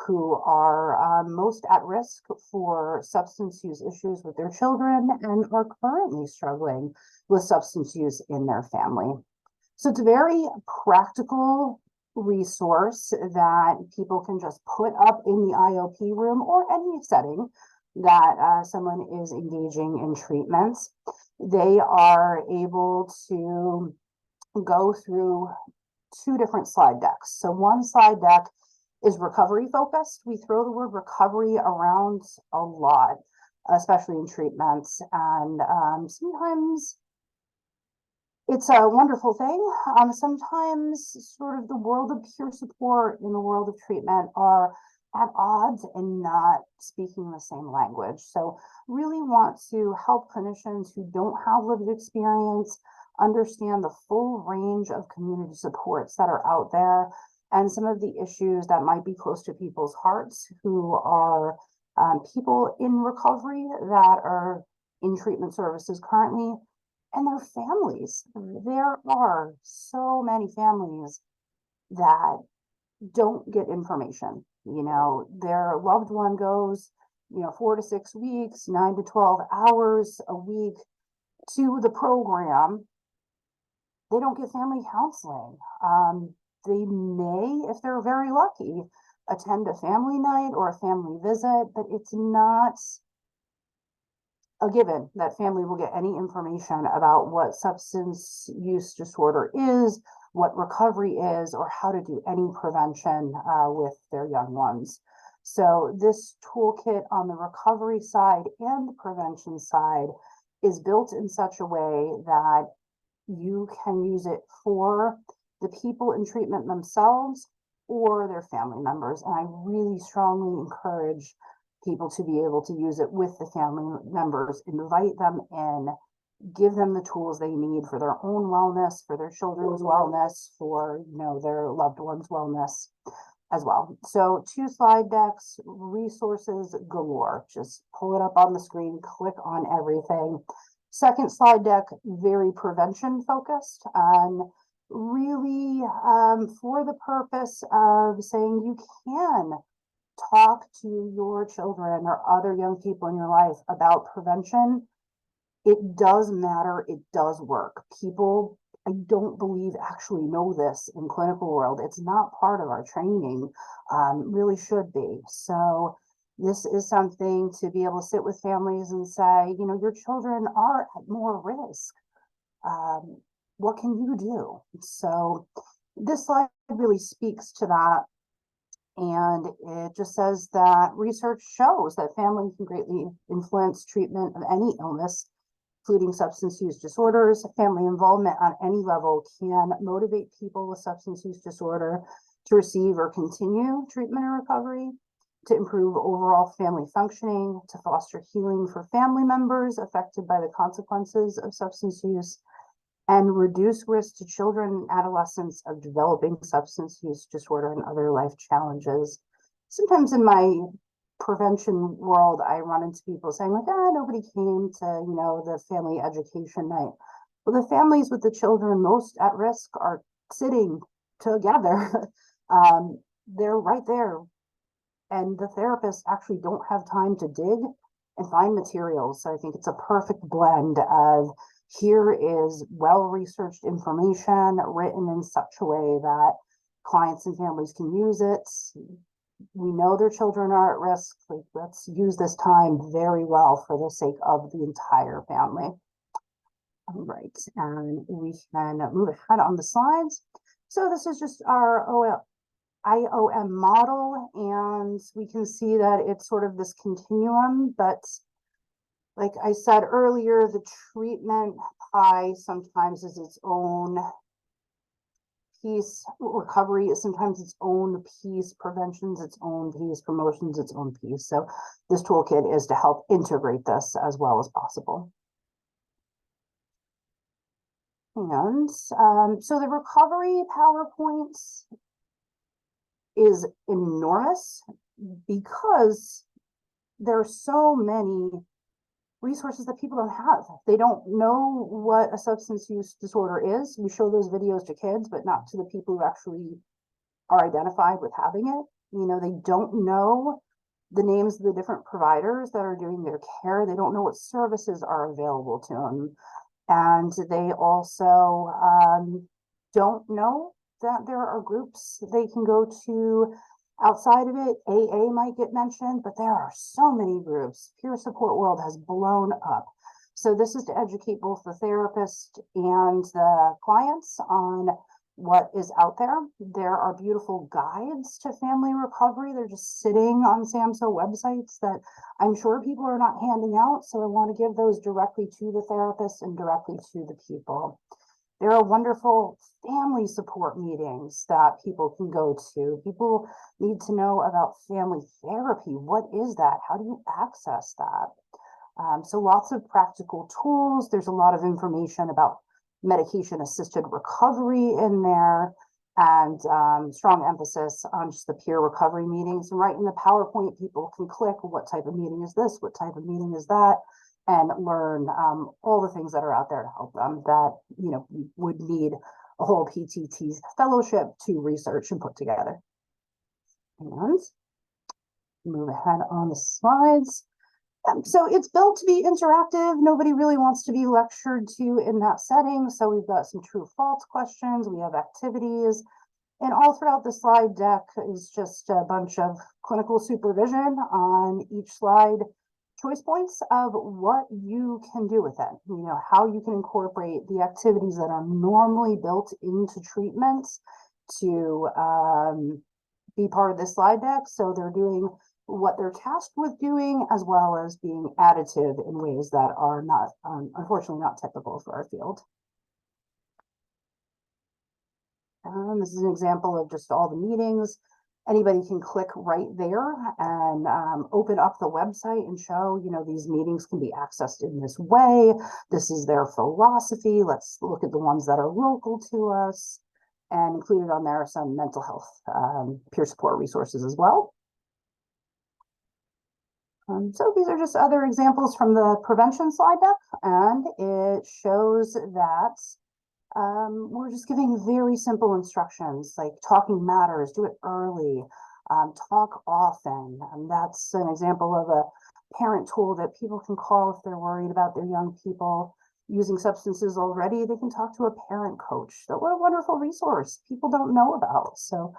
G: who are most at risk for substance use issues with their children and are currently struggling with substance use in their family. So it's a very practical resource that people can just put up in the IOP room or any setting that someone is engaging in treatments. They are able to go through 2 different slide decks. So one slide deck is recovery focused. We throw the word recovery around a lot, especially in treatments. And sometimes it's a wonderful thing. Sometimes sort of the world of peer support and the world of treatment are at odds and not speaking the same language. So really want to help clinicians who don't have lived experience understand the full range of community supports that are out there, and some of the issues that might be close to people's hearts who are people in recovery that are in treatment services currently, and their families. There are so many families that don't get information. You know, their loved one goes, 4 to 6 weeks, 9 to 12 hours a week to the program. They don't get family counseling. They may, if they're very lucky, attend a family night or a family visit, but it's not a given that family will get any information about what substance use disorder is, what recovery is, or how to do any prevention with their young ones. So this toolkit on the recovery side and the prevention side is built in such a way that you can use it for the people in treatment themselves or their family members. And I really strongly encourage people to be able to use it with the family members, invite them in, give them the tools they need for their own wellness, for their children's wellness, for their loved ones' wellness as well. So 2 slide decks, resources galore. Just pull it up on the screen, click on everything. Second slide deck, very prevention focused, and really for the purpose of saying you can talk to your children or other young people in your life about prevention. It does matter. It does work. People, I don't believe, actually know this in clinical world. It's not part of our training, really should be. So this is something to be able to sit with families and say, your children are at more risk. What can you do? So this slide really speaks to that. And it just says that research shows that family can greatly influence treatment of any illness, including substance use disorders. Family involvement on any level can motivate people with substance use disorder to receive or continue treatment and recovery, to improve overall family functioning, to foster healing for family members affected by the consequences of substance use, and reduce risk to children and adolescents of developing substance use disorder and other life challenges. Sometimes in my prevention world, I run into people saying like, nobody came to, the family education night. Well, the families with the children most at risk are sitting together. They're right there. And the therapists actually don't have time to dig and find materials. So I think it's a perfect blend of here is well-researched information written in such a way that clients and families can use it. We know their children are at risk. Like, let's use this time very well for the sake of the entire family. All right, and we can move ahead on the slides. So this is just our IOM model, and we can see that it's sort of this continuum, but like I said earlier, the treatment pie sometimes is its own piece, recovery is sometimes its own piece, prevention's its own piece, promotion's its own piece. So this toolkit is to help integrate this as well as possible. And so the recovery PowerPoint is enormous because there are so many resources that people don't have. They don't know what a substance use disorder is. We show those videos to kids, but not to the people who actually are identified with having it. They don't know the names of the different providers that are doing their care. They don't know what services are available to them. And they also don't know that there are groups they can go to outside of it. AA might get mentioned, but there are so many groups. Peer support world has blown up. So this is to educate both the therapist and the clients on what is out there. There are beautiful guides to family recovery. They're just sitting on SAMHSA websites that I'm sure people are not handing out. So I want to give those directly to the therapist and directly to the people. There are wonderful family support meetings that people can go to. People need to know about family therapy. What is that? How do you access that? So lots of practical tools. There's a lot of information about medication-assisted recovery in there. and strong emphasis on just the peer recovery meetings. And right in the PowerPoint, people can click what type of meeting is this, what type of meeting is that, and learn all the things that are out there to help them that, you know, would need a whole PTT fellowship to research and put together. And move ahead on the slides. So it's built to be interactive. Nobody really wants to be lectured to in that setting. So we've got some true false questions. We have activities. And all throughout the slide deck is just a bunch of clinical supervision on each slide, choice points of what you can do with it. You know, how you can incorporate the activities that are normally built into treatments to be part of this slide deck. So they're doing what they're tasked with doing, as well as being additive in ways that are not, unfortunately, not typical for our field. This is an example of just all the meetings. Anybody can click right there and open up the website and show, you know, these meetings can be accessed in this way. This is their philosophy. Let's look at the ones that are local to us. And included on there are some mental health peer support resources as well. So these are just other examples from the prevention slide deck, and it shows that we're just giving very simple instructions, like talking matters, do it early, talk often. And that's an example of a parent tool that people can call if they're worried about their young people using substances already. They can talk to a parent coach. So what a wonderful resource people don't know about. So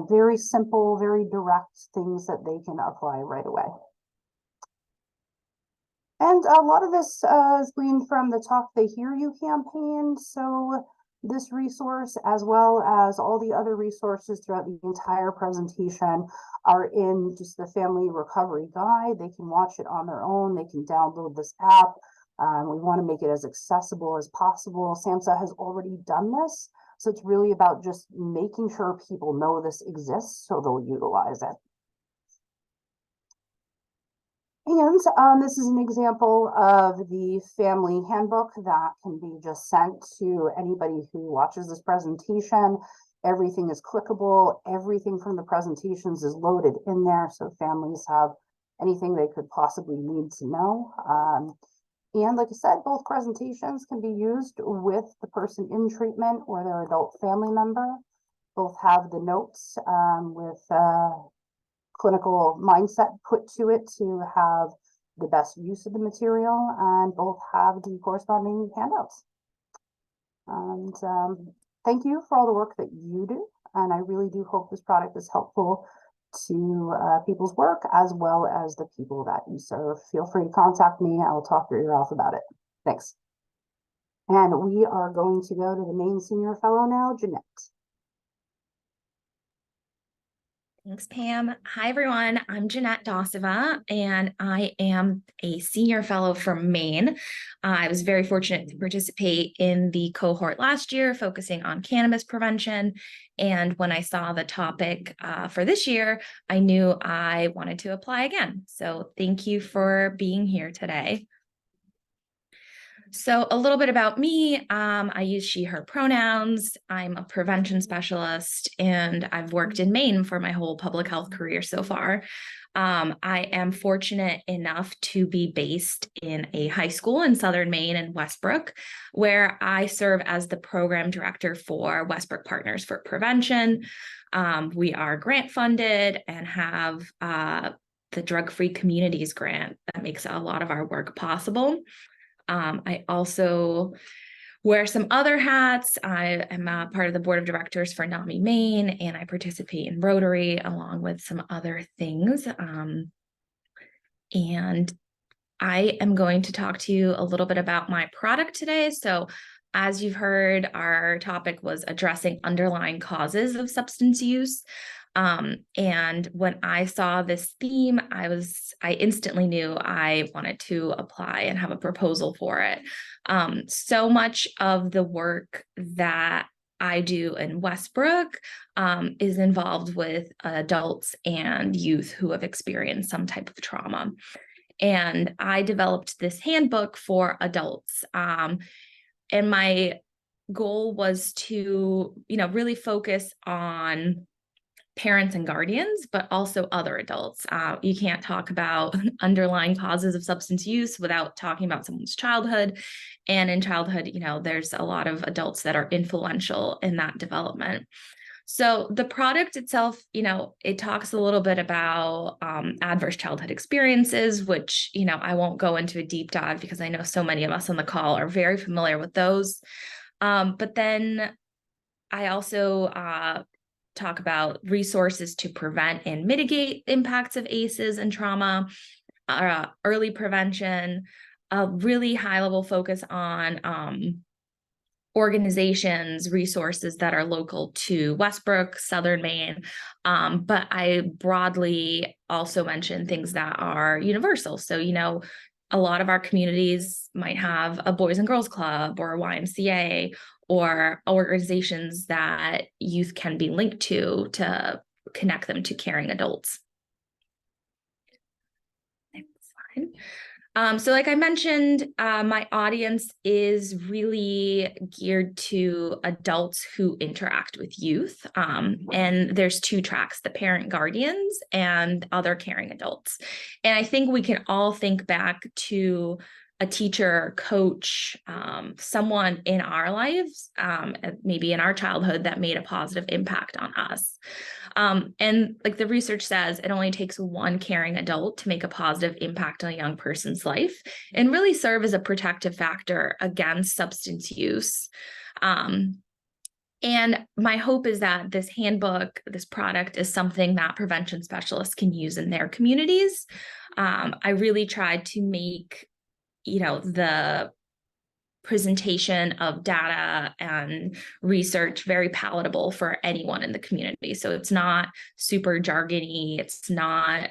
G: very simple, very direct things that they can apply right away. And a lot of this is gleaned from the Talk They Hear You campaign. So this resource, as well as all the other resources throughout the entire presentation, are in just the Family Recovery Guide. They can watch it on their own. They can download this app. We want to make it as accessible as possible. SAMHSA has already done this. So it's really about just making sure people know this exists so they'll utilize it. And this is an example of the family handbook that can be just sent to anybody who watches this presentation. Everything is clickable. Everything from the presentations is loaded in there, so families have anything they could possibly need to know. And like I said, both presentations can be used with the person in treatment or their adult family member. Both have the notes with clinical mindset put to it to have the best use of the material, and both have the corresponding handouts. And thank you for all the work that you do. And I really do hope this product is helpful to people's work as well as the people that you serve. Feel free to contact me. I will talk your ear off about it. Thanks. And we are going to go to the main senior fellow now, Jeanette.
H: Thanks, Pam. Hi, everyone. I'm Jeanette Dosava, and I am a senior fellow from Maine. I was very fortunate to participate in the cohort last year, focusing on cannabis prevention. And when I saw the topic for this year, I knew I wanted to apply again. So thank you for being here today. So a little bit about me, I use she, her pronouns. I'm a prevention specialist, and I've worked in Maine for my whole public health career so far. I am fortunate enough to be based in a high school in Southern Maine in Westbrook, where I serve as the program director for Westbrook Partners for Prevention. We are grant funded and have the Drug-Free Communities grant that makes a lot of our work possible. I also wear some other hats. I am a part of the board of directors for NAMI Maine, and I participate in Rotary along with some other things. And I am going to talk to you a little bit about my product today. So as you've heard, our topic was addressing underlying causes of substance use. And when I saw this theme, I instantly knew I wanted to apply and have a proposal for it. So much of the work that I do in Westbrook is involved with adults and youth who have experienced some type of trauma. And I developed this handbook for adults. And my goal was to, really focus on parents and guardians, but also other adults. You can't talk about underlying causes of substance use without talking about someone's childhood. And in childhood, there's a lot of adults that are influential in that development. So the product itself, it talks a little bit about adverse childhood experiences, which, I won't go into a deep dive because I know so many of us on the call are very familiar with those. But then I also talk about resources to prevent and mitigate impacts of ACEs and trauma, early prevention, a really high level focus on organizations, resources that are local to Westbrook, Southern Maine. But I broadly also mention things that are universal. So, a lot of our communities might have a Boys and Girls Club or a YMCA or organizations that youth can be linked to connect them to caring adults. Next slide. So like I mentioned, my audience is really geared to adults who interact with youth. And there's two tracks, the parent guardians and other caring adults. And I think we can all think back to a teacher, coach, someone in our lives, maybe in our childhood, that made a positive impact on us. And like the research says, it only takes one caring adult to make a positive impact on a young person's life and really serve as a protective factor against substance use. And my hope is that this handbook, this product, is something that prevention specialists can use in their communities. I really tried to make the presentation of data and research very palatable for anyone in the community. So it's not super jargony. It's not,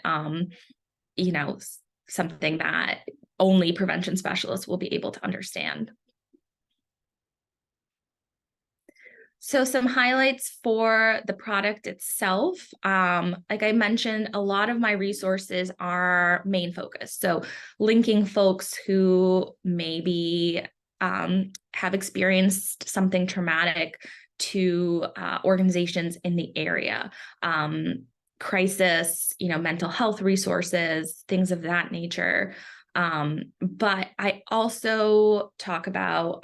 H: something that only prevention specialists will be able to understand. So some highlights for the product itself. Like I mentioned, a lot of my resources are main focused. So linking folks who maybe have experienced something traumatic to organizations in the area, crisis, mental health resources, things of that nature. But I also talk about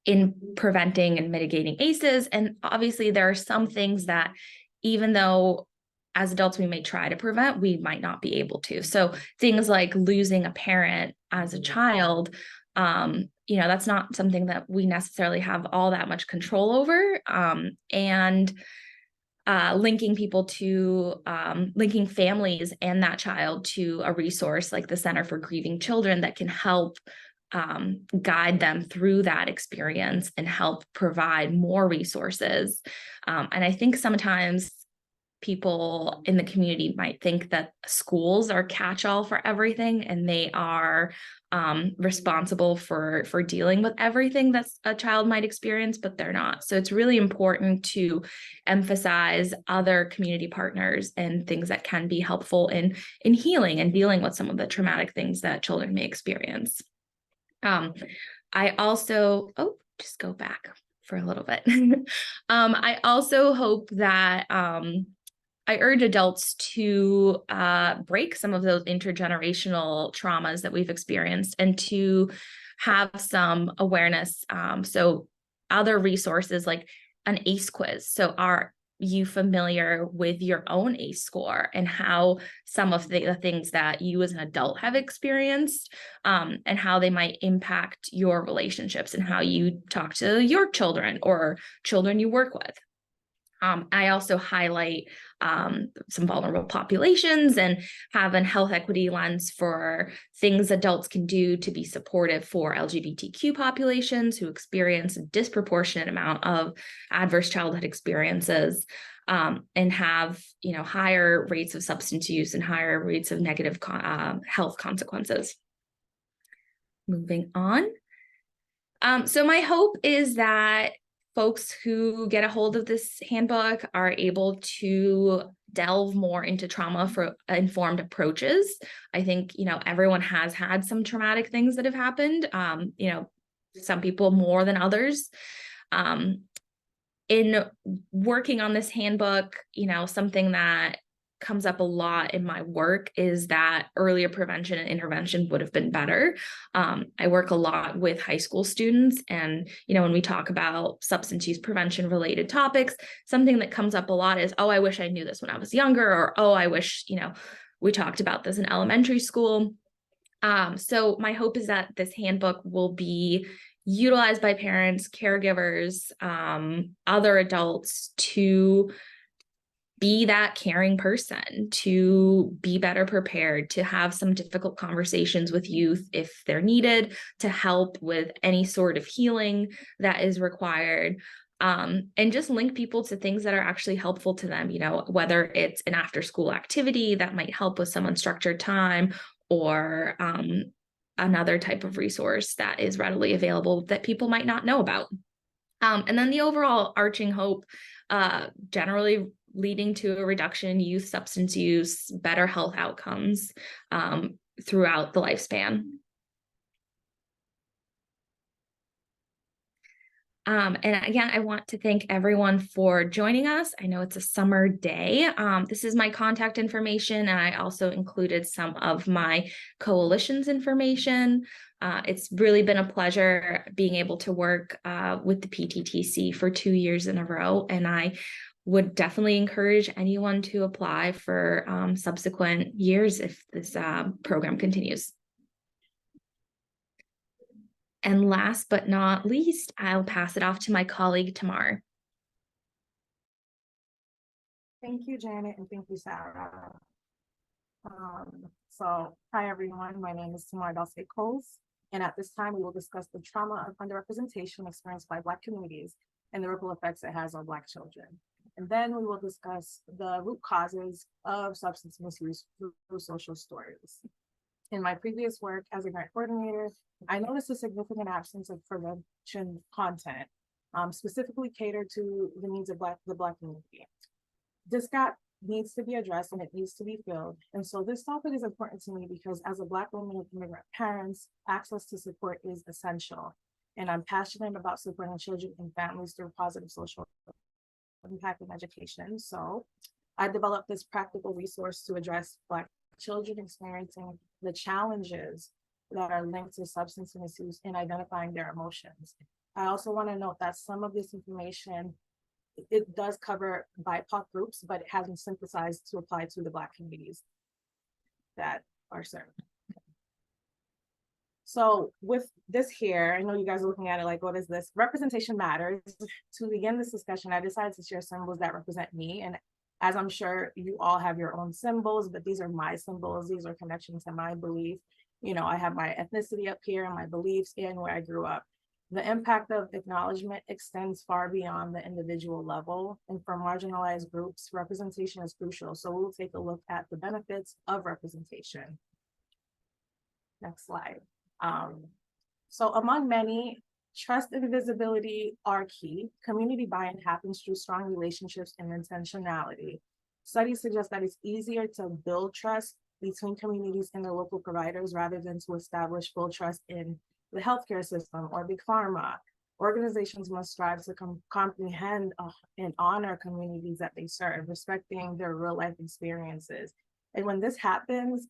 H: in preventing and mitigating ACEs. And obviously there are some things that even though as adults we may try to prevent, we might not be able to. So things like losing a parent as a child, that's not something that we necessarily have all that much control over. Linking people to linking families and that child to a resource like the Center for Grieving Children that can help guide them through that experience and help provide more resources. And I think sometimes people in the community might think that schools are catch-all for everything and they are responsible for dealing with everything that a child might experience, but they're not. So it's really important to emphasize other community partners and things that can be helpful in healing and dealing with some of the traumatic things that children may experience. I also, just go back for a little bit. I also hope that I urge adults to break some of those intergenerational traumas that we've experienced and to have some awareness. So other resources like an ACE quiz. So are you familiar with your own ACE score and how some of the things that you as an adult have experienced and how they might impact your relationships and how you talk to your children or children you work with. I also highlight some vulnerable populations and have a health equity lens for things adults can do to be supportive for LGBTQ populations who experience a disproportionate amount of adverse childhood experiences and have, higher rates of substance use and higher rates of negative health consequences. Moving on. So my hope is that folks who get a hold of this handbook are able to delve more into trauma for informed approaches. I think, everyone has had some traumatic things that have happened. some people more than others. In working on this handbook, something that comes up a lot in my work is that earlier prevention and intervention would have been better. I work a lot with high school students, and when we talk about substance use prevention related topics, something that comes up a lot is, oh, I wish I knew this when I was younger, or oh, I wish we talked about this in elementary school. So my hope is that this handbook will be utilized by parents, caregivers, other adults to be that caring person, to be better prepared, to have some difficult conversations with youth if they're needed, to help with any sort of healing that is required, and just link people to things that are actually helpful to them, whether it's an after-school activity that might help with some unstructured time, or another type of resource that is readily available that people might not know about. And then the overall arching hope, generally leading to a reduction in youth substance use, better health outcomes throughout the lifespan. And again, I want to thank everyone for joining us. I know it's a summer day. This is my contact information, and I also included some of my coalition's information. It's really been a pleasure being able to work with the PTTC for 2 years in a row, and I would definitely encourage anyone to apply for subsequent years if this program continues. And last but not least, I'll pass it off to my colleague, Tamar.
I: Thank you, Janet, and thank you, Sarah. Hi, everyone. My name is Tamar Dosava, and at this time, we will discuss the trauma of underrepresentation experienced by Black communities and the ripple effects it has on Black children. And then we will discuss the root causes of substance misuse through social stories. In my previous work as a grant coordinator, I noticed a significant absence of prevention content, specifically catered to the needs of the Black community. This gap needs to be addressed and it needs to be filled. And so this topic is important to me because as a Black woman of immigrant parents, access to support is essential. And I'm passionate about supporting children and families through positive social impact and education. So I developed this practical resource to address Black children experiencing the challenges that are linked to substance misuse in identifying their emotions. I also want to note that some of this information, it does cover BIPOC groups, but it hasn't synthesized to apply to the Black communities that are served. So with this here, I know you guys are looking at it like, what is this? Representation matters. To begin this discussion, I decided to share symbols that represent me. And as I'm sure you all have your own symbols, but these are my symbols. These are connections to my belief. I have my ethnicity up here and my beliefs and where I grew up. The impact of acknowledgement extends far beyond the individual level. And for marginalized groups, representation is crucial. So we'll take a look at the benefits of representation. Next slide. So among many, trust and visibility are key. Community buy-in happens through strong relationships and intentionality. Studies suggest that it's easier to build trust between communities and their local providers rather than to establish full trust in the healthcare system or big pharma. Organizations must strive to comprehend and honor communities that they serve, respecting their real life experiences. And when this happens,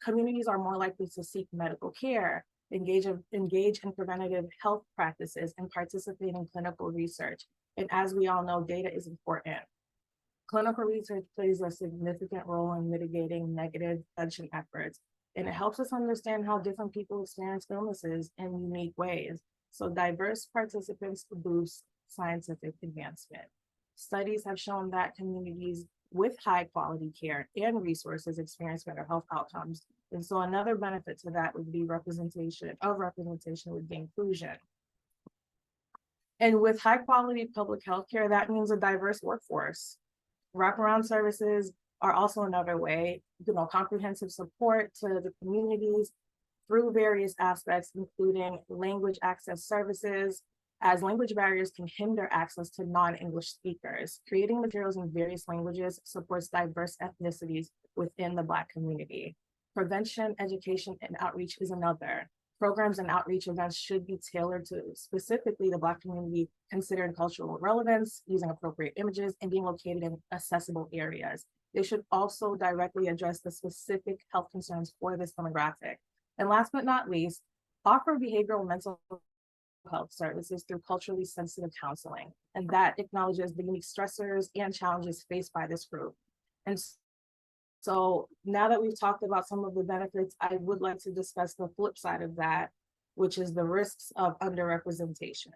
I: communities are more likely to seek medical care, engage in preventative health practices, and participate in clinical research. And as we all know, data is important. Clinical research plays a significant role in mitigating negative prevention efforts, and it helps us understand how different people experience illnesses in unique ways. So diverse participants boost scientific advancement. Studies have shown that communities with high quality care and resources experience better health outcomes. And so another benefit to that would be representation would be inclusion. And with high quality public health care, that means a diverse workforce. Wraparound services are also another way, comprehensive support to the communities through various aspects, including language access services, as language barriers can hinder access to non-English speakers. Creating materials in various languages supports diverse ethnicities within the Black community. Prevention, education, and outreach is another. Programs and outreach events should be tailored to specifically the Black community, considering cultural relevance, using appropriate images, and being located in accessible areas. They should also directly address the specific health concerns for this demographic. And last but not least, offer behavioral mental health services through culturally sensitive counseling. And that acknowledges the unique stressors and challenges faced by this group. And so now that we've talked about some of the benefits, I would like to discuss the flip side of that, which is the risks of underrepresentation.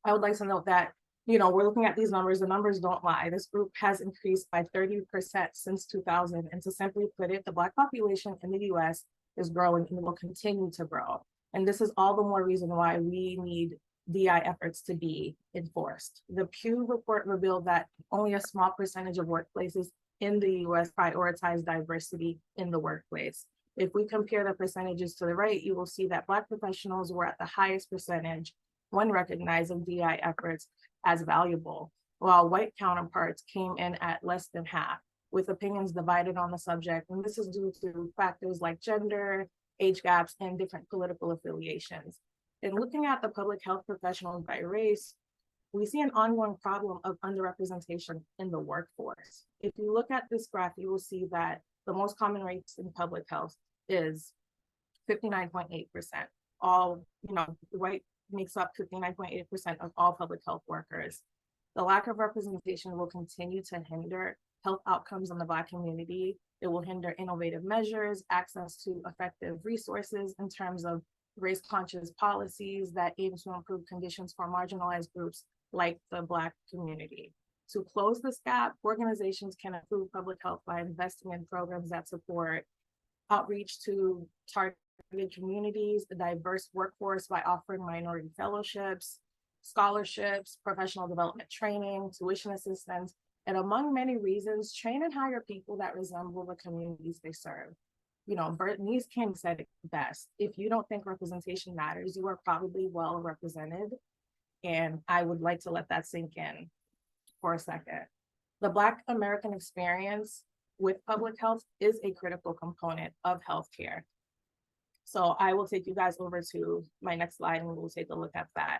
I: I would like to note that, you know, we're looking at these numbers, the numbers don't lie. This group has increased by 30% since 2000. And to simply put it, the Black population in the US is growing and will continue to grow. And this is all the more reason why we need DI efforts to be enforced. The Pew report revealed that only a small percentage of workplaces in the US prioritize diversity in the workplace. If we compare the percentages to the right, you will see that Black professionals were at the highest percentage when recognizing DI efforts as valuable, while white counterparts came in at less than half, with opinions divided on the subject. And this is due to factors like gender, age gaps, and different political affiliations. In looking at the public health professionals by race, we see an ongoing problem of underrepresentation in the workforce. If you look at this graph, you will see that the most common race in public health is 59.8%. All, you know, white makes up 59.8% of all public health workers. The lack of representation will continue to hinder health outcomes in the Black community. It will hinder innovative measures, access to effective resources in terms of race-conscious policies that aim to improve conditions for marginalized groups like the Black community. To close this gap, organizations can improve public health by investing in programs that support outreach to targeted communities, the diverse workforce by offering minority fellowships, scholarships, professional development training, tuition assistance, and among many reasons, train and hire people that resemble the communities they serve. You know, Bernice King said it best: if you don't think representation matters, you are probably well represented. And I would like to let that sink in for a second. The Black American experience with public health is a critical component of healthcare. So I will take you guys over to my next slide and we'll take a look at that.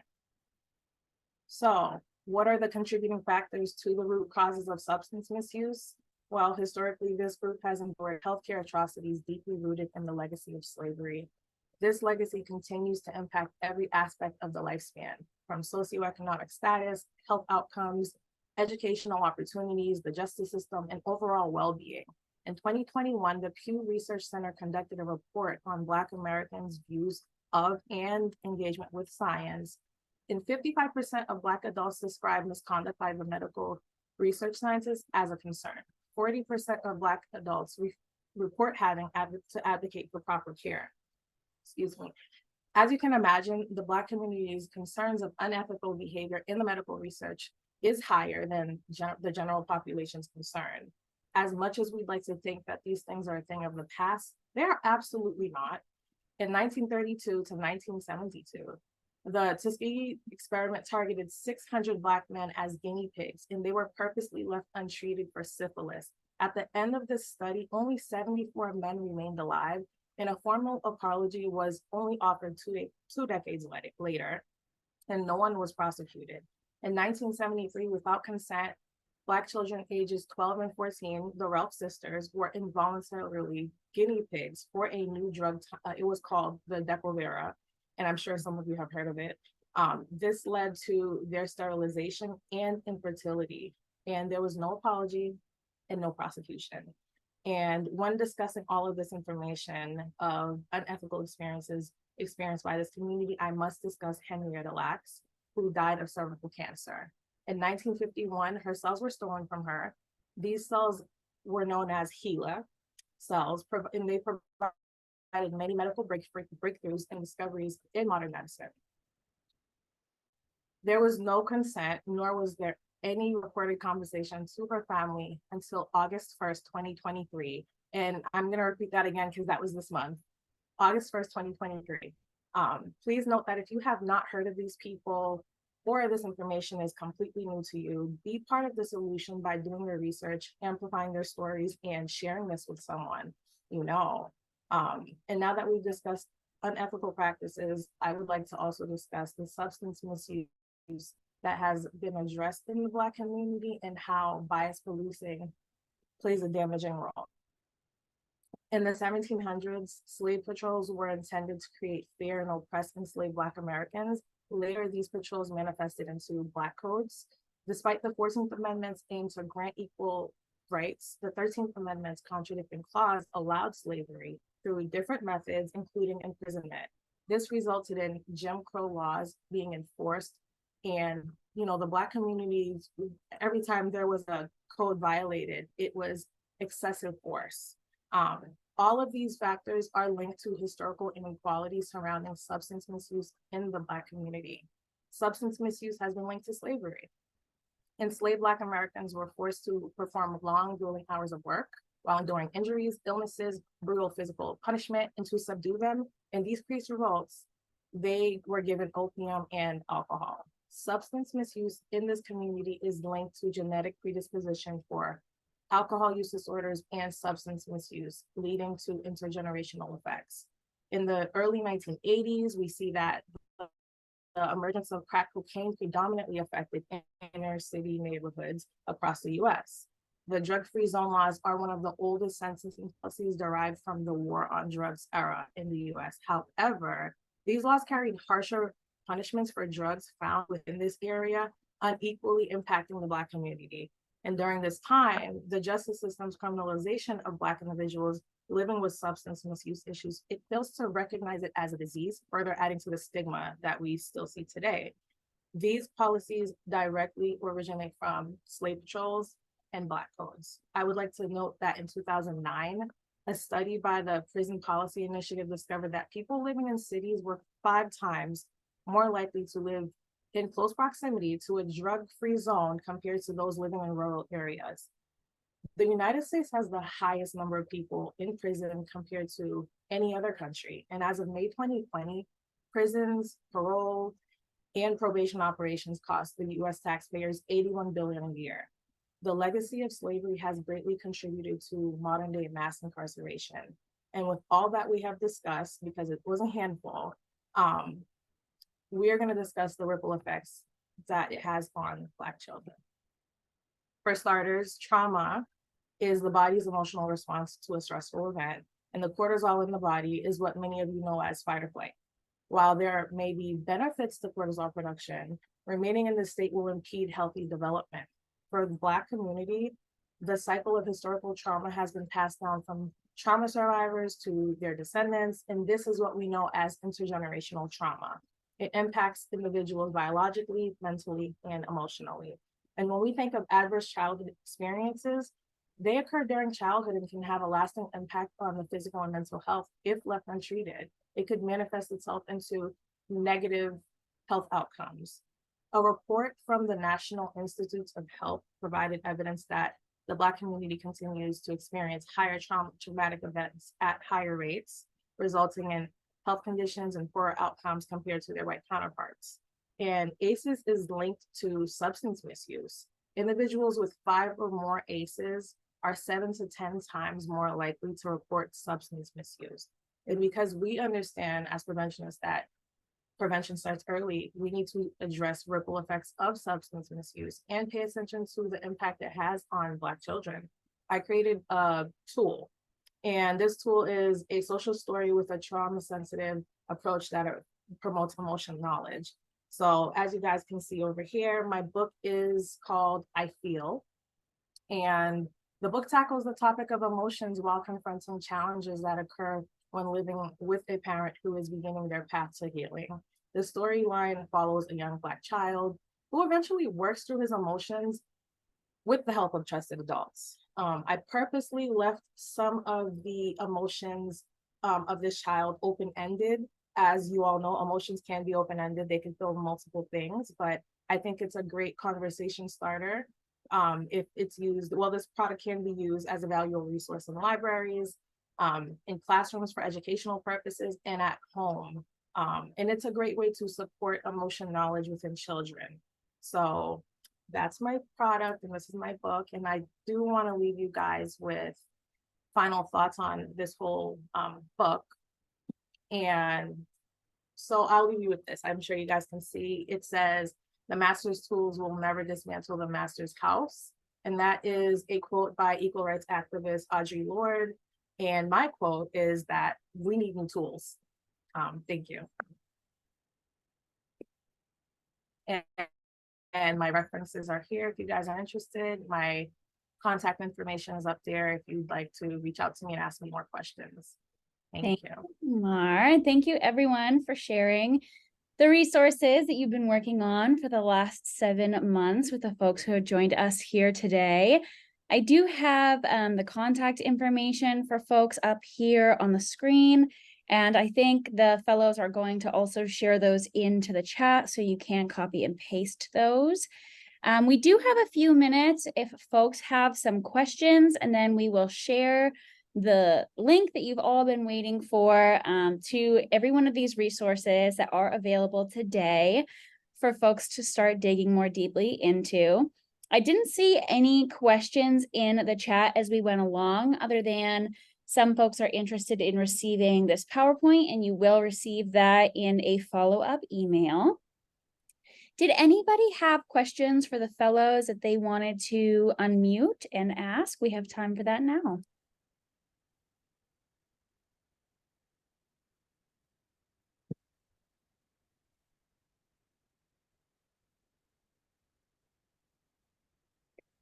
I: So what are the contributing factors to the root causes of substance misuse? Well, historically, this group has endured healthcare atrocities deeply rooted in the legacy of slavery. This legacy continues to impact every aspect of the lifespan, from socioeconomic status, health outcomes, educational opportunities, the justice system, and overall well-being. In 2021, the Pew Research Center conducted a report on Black Americans' views of and engagement with science. And 55% of Black adults describe misconduct by the medical research scientists as a concern. 40% of Black adults report having to advocate for proper care. Excuse me. As you can imagine, the Black community's concerns of unethical behavior in the medical research is higher than the general population's concern. As much as we'd like to think that these things are a thing of the past, they are absolutely not. In 1932 to 1972, the Tuskegee experiment targeted 600 Black men as guinea pigs, and they were purposely left untreated for syphilis. At the end of this study, only 74 men remained alive, and a formal apology was only offered two decades later, and no one was prosecuted. In 1973, without consent, Black children ages 12 and 14, the Ralph sisters, were involuntarily guinea pigs for a new drug. It was called the Depo-Vera, and I'm sure some of you have heard of it. This led to their sterilization and infertility, and there was no apology and no prosecution. And when discussing all of this information of unethical experiences experienced by this community, I must discuss Henrietta Lacks, who died of cervical cancer. In 1951, her cells were stolen from her. These cells were known as HeLa cells, and they provided many medical breakthroughs and discoveries in modern medicine. There was no consent, nor was there any reported conversation to her family until August 1st, 2023. And I'm gonna repeat that again because that was this month, August 1st, 2023. Please note that if you have not heard of these people or this information is completely new to you, be part of the solution by doing your research, amplifying their stories, and sharing this with someone you know. And now that we've discussed unethical practices, I would like to also discuss the substance misuse that has been addressed in the Black community and how bias policing plays a damaging role. In the 1700s, slave patrols were intended to create fear and oppress enslaved Black Americans. Later, these patrols manifested into Black codes. Despite the 14th Amendment's aim to grant equal rights, the 13th Amendment's contradicting clause allowed slavery through different methods, including imprisonment. This resulted in Jim Crow laws being enforced, and the Black communities, every time there was a code violated, it was excessive force. All of these factors are linked to historical inequalities surrounding substance misuse in the Black community. Substance misuse has been linked to slavery. Enslaved Black Americans were forced to perform long, grueling hours of work while enduring injuries, illnesses, brutal physical punishment, and to subdue them, in these peace revolts, they were given opium and alcohol. Substance misuse in this community is linked to genetic predisposition for alcohol use disorders and substance misuse, leading to intergenerational effects. In the early 1980s, we see that the emergence of crack cocaine predominantly affected inner city neighborhoods across the US. The drug-free zone laws are one of the oldest sentencing policies derived from the war on drugs era in the US. However, these laws carried harsher punishments for drugs found within this area, unequally impacting the Black community. And during this time, the justice system's criminalization of Black individuals living with substance misuse issues, it fails to recognize it as a disease, further adding to the stigma that we still see today. These policies directly originate from slave patrols and Black codes. I would like to note that in 2009, a study by the Prison Policy Initiative discovered that people living in cities were 5 times more likely to live in close proximity to a drug-free zone compared to those living in rural areas. The United States has the highest number of people in prison compared to any other country. And as of May 2020, prisons, parole, and probation operations cost the US taxpayers $81 billion a year. The legacy of slavery has greatly contributed to modern day mass incarceration. And with all that we have discussed, because it was a handful, we are going to discuss the ripple effects that it has on Black children. For starters, trauma is the body's emotional response to a stressful event, and the cortisol in the body is what many of you know as fight or flight. While there may be benefits to cortisol production, remaining in this state will impede healthy development. For the Black community, the cycle of historical trauma has been passed down from trauma survivors to their descendants, and this is what we know as intergenerational trauma. It impacts individuals biologically, mentally, and emotionally. And when we think of adverse childhood experiences, they occur during childhood and can have a lasting impact on the physical and mental health if left untreated. It could manifest itself into negative health outcomes. A report from the National Institutes of Health provided evidence that the Black community continues to experience higher traumatic events at higher rates, resulting in health conditions and poorer outcomes compared to their white counterparts. And ACEs is linked to substance misuse. Individuals with 5 or more ACEs are 7 to 10 times more likely to report substance misuse. And because we understand as preventionists that prevention starts early, we need to address ripple effects of substance misuse and pay attention to the impact it has on Black children. I created a tool, and this tool is a social story with a trauma-sensitive approach that promotes emotional knowledge. So as you guys can see over here, my book is called I Feel, and the book tackles the topic of emotions while confronting challenges that occur when living with a parent who is beginning their path to healing. The storyline follows a young Black child who eventually works through his emotions with the help of trusted adults. I purposely left some of the emotions of this child open-ended. As you all know, emotions can be open-ended. They can feel multiple things, but I think it's a great conversation starter. If it's used, well, this product can be used as a valuable resource in libraries, in classrooms for educational purposes, and at home. And it's a great way to support emotion knowledge within children. So that's my product, and this is my book. And I do want to leave you guys with final thoughts on this whole book. And so I'll leave you with this. I'm sure you guys can see, it says, the master's tools will never dismantle the master's house. And that is a quote by equal rights activist Audre Lorde. And my quote is that we need new tools. Thank you. And my references are here if you guys are interested. My contact information is up there if you'd like to reach out to me and ask me more questions. Thank you.
A: Mar. Thank you everyone for sharing the resources that you've been working on for the last 7 months with the folks who have joined us here today. I do have the contact information for folks up here on the screen, and I think the fellows are going to also share those into the chat so you can copy and paste those. We do have a few minutes if folks have some questions, and then we will share the link that you've all been waiting for to every one of these resources that are available today for folks to start digging more deeply into. I didn't see any questions in the chat as we went along, other than some folks are interested in receiving this PowerPoint, and you will receive that in a follow-up email. Did anybody have questions for the fellows that they wanted to unmute and ask? We have time for that now.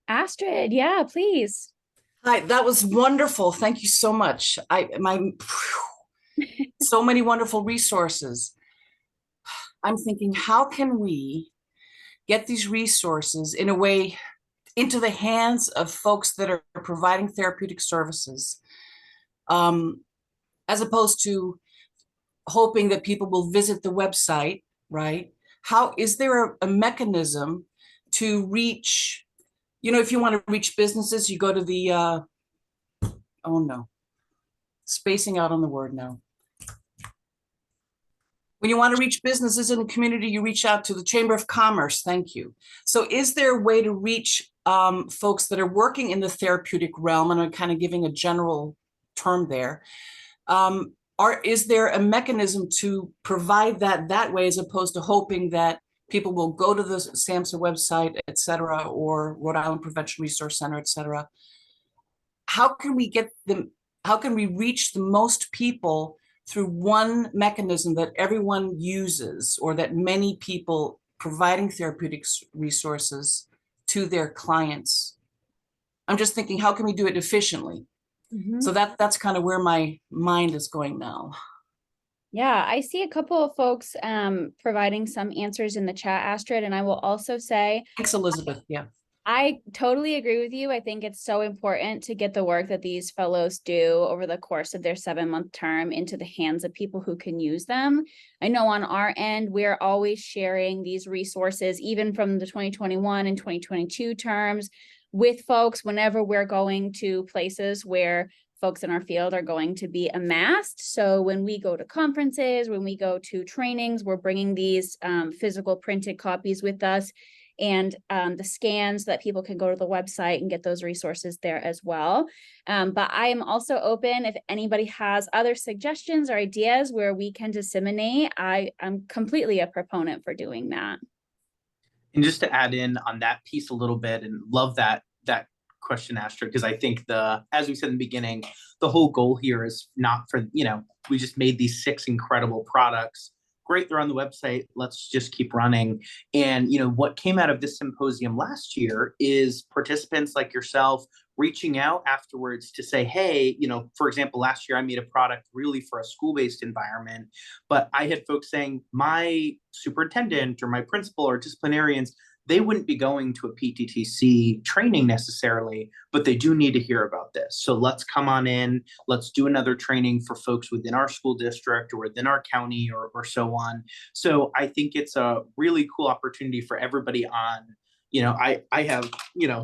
A: Astrid, yeah, please.
J: Hi, that was wonderful. Thank you so much. So many wonderful resources. I'm thinking, how can we get these resources in a way into the hands of folks that are providing therapeutic services, as opposed to hoping that people will visit the website, right? How is there a mechanism to reach, if you want to reach businesses, you go to the, oh no, spacing out on the word now. When you want to reach businesses in the community, you reach out to the Chamber of Commerce. Thank you. So is there a way to reach folks that are working in the therapeutic realm? And I'm kind of giving a general term there. Is there a mechanism to provide that way, as opposed to hoping that people will go to the SAMHSA website, et cetera, or Rhode Island Prevention Resource Center, et cetera? How can we reach the most people through one mechanism that everyone uses, or that many people providing therapeutic resources to their clients? I'm just thinking, how can we do it efficiently? Mm-hmm. So that's kind of where my mind is going now.
A: Yeah, I see a couple of folks providing some answers in the chat, Astrid, and I will also say,
J: thanks, Elizabeth. Yeah.
A: I totally agree with you. I think it's so important to get the work that these fellows do over the course of their 7-month term into the hands of people who can use them. I know on our end, we're always sharing these resources, even from the 2021 and 2022 terms, with folks whenever we're going to places where folks in our field are going to be amassed. So when we go to conferences, when we go to trainings, we're bringing these physical printed copies with us, and the scans so that people can go to the website and get those resources there as well. But I am also open if anybody has other suggestions or ideas where we can disseminate. I'm completely a proponent for doing that.
C: And just to add in on that piece a little bit, and love that question, Astrid, because I think as we said in the beginning, the whole goal here is not for, we just made these 6 incredible products. Great, they're on the website. Let's just keep running. And, what came out of this symposium last year is participants like yourself reaching out afterwards to say, hey, for example, last year I made a product really for a school-based environment, but I had folks saying my superintendent or my principal or disciplinarians, they wouldn't be going to a PTTC training necessarily, but they do need to hear about this. So let's come on in, let's do another training for folks within our school district or within our county or so on. So I think it's a really cool opportunity for everybody on, I have,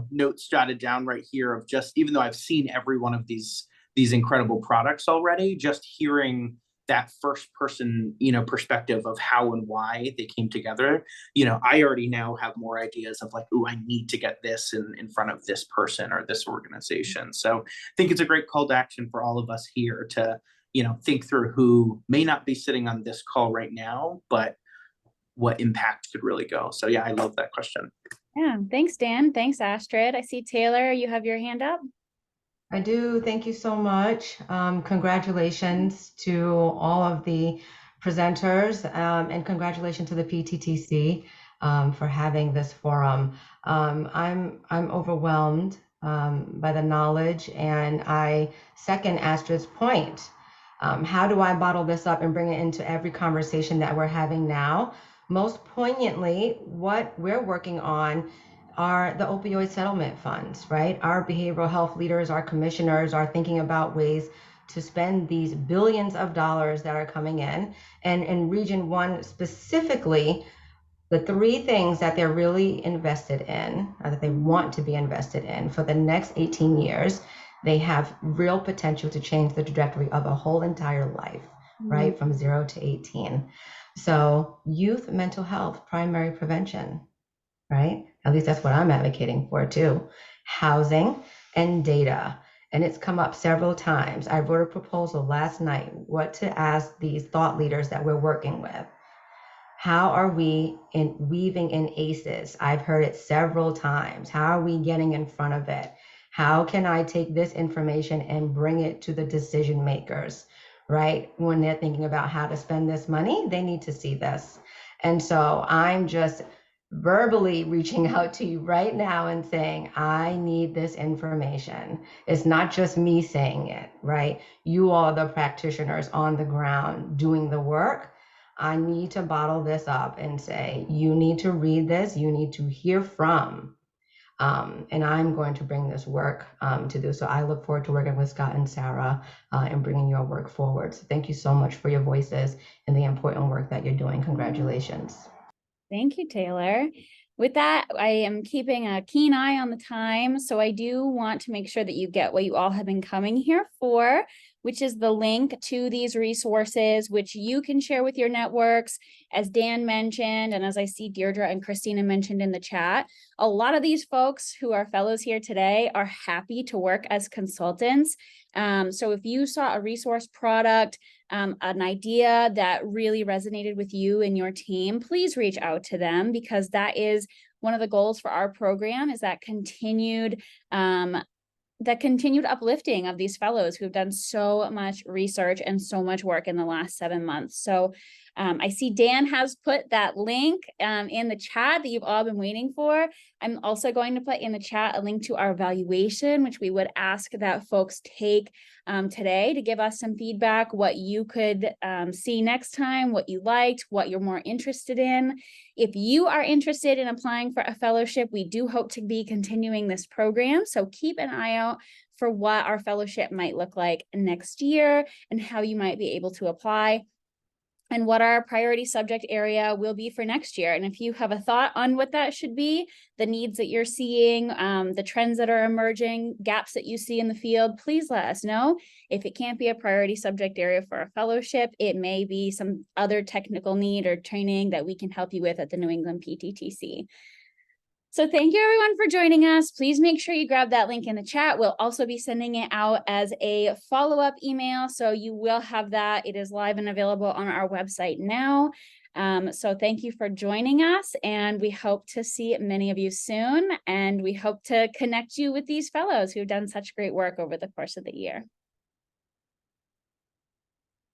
C: notes jotted down right here of just, even though I've seen every one of these incredible products already, just hearing that first person, perspective of how and why they came together. I already now have more ideas of like, oh, I need to get this in front of this person or this organization. So I think it's a great call to action for all of us here to, think through who may not be sitting on this call right now, but what impact could really go. So yeah, I love that question.
A: Yeah, thanks, Dan. Thanks, Astrid. I see Taylor, you have your hand up.
K: I do. Thank you so much. Congratulations to all of the presenters, and congratulations to the PTTC for having this forum. I'm overwhelmed by the knowledge, and I second Astrid's point. How do I bottle this up and bring it into every conversation that we're having now? Most poignantly, what we're working on are the opioid settlement funds, right? Our behavioral health leaders, our commissioners are thinking about ways to spend these billions of dollars that are coming in. And in Region 1 specifically, the 3 things that they're really invested in, or that they want to be invested in for the next 18 years, they have real potential to change the trajectory of a whole entire life, right? From 0 to 18. So youth mental health, primary prevention, right? At least that's what I'm advocating for too. Housing and data. And it's come up several times. I wrote a proposal last night, what to ask these thought leaders that we're working with. How are we weaving in ACEs? I've heard it several times. How are we getting in front of it? How can I take this information and bring it to the decision makers, right? When they're thinking about how to spend this money, they need to see this. And so I'm just verbally reaching out to you right now and saying, I need this information. It's not just me saying it, right? You all are the practitioners on the ground doing the work. I need to bottle this up and say, you need to read this, you need to hear from. And I'm going to bring this work to do. So I look forward to working with Scott and Sarah and bringing your work forward. So thank you so much for your voices and the important work that you're doing. Congratulations.
A: Thank you, Taylor. With that, I am keeping a keen eye on the time. So I do want to make sure that you get what you all have been coming here for, which is the link to these resources, which you can share with your networks. As Dan mentioned, and as I see Deirdre and Christina mentioned in the chat, a lot of these folks who are fellows here today are happy to work as consultants. So if you saw a resource product, an idea that really resonated with you and your team, please reach out to them, because that is one of the goals for our program, is that continued uplifting of these fellows who've done so much research and so much work in the last 7 months. So I see Dan has put that link in the chat that you've all been waiting for. I'm also going to put in the chat a link to our evaluation, which we would ask that folks take today to give us some feedback, what you could see next time, what you liked, what you're more interested in. If you are interested in applying for a fellowship, we do hope to be continuing this program. So keep an eye out for what our fellowship might look like next year and how you might be able to apply, and what our priority subject area will be for next year. And if you have a thought on what that should be, the needs that you're seeing, the trends that are emerging, gaps that you see in the field, please let us know. If it can't be a priority subject area for a fellowship, it may be some other technical need or training that we can help you with at the New England PTTC. So thank you everyone for joining us. Please make sure you grab that link in the chat. We'll also be sending it out as a follow-up email, so you will have that. It is live and available on our website now. So thank you for joining us, and we hope to see many of you soon, and we hope to connect you with these fellows who've done such great work over the course of the year.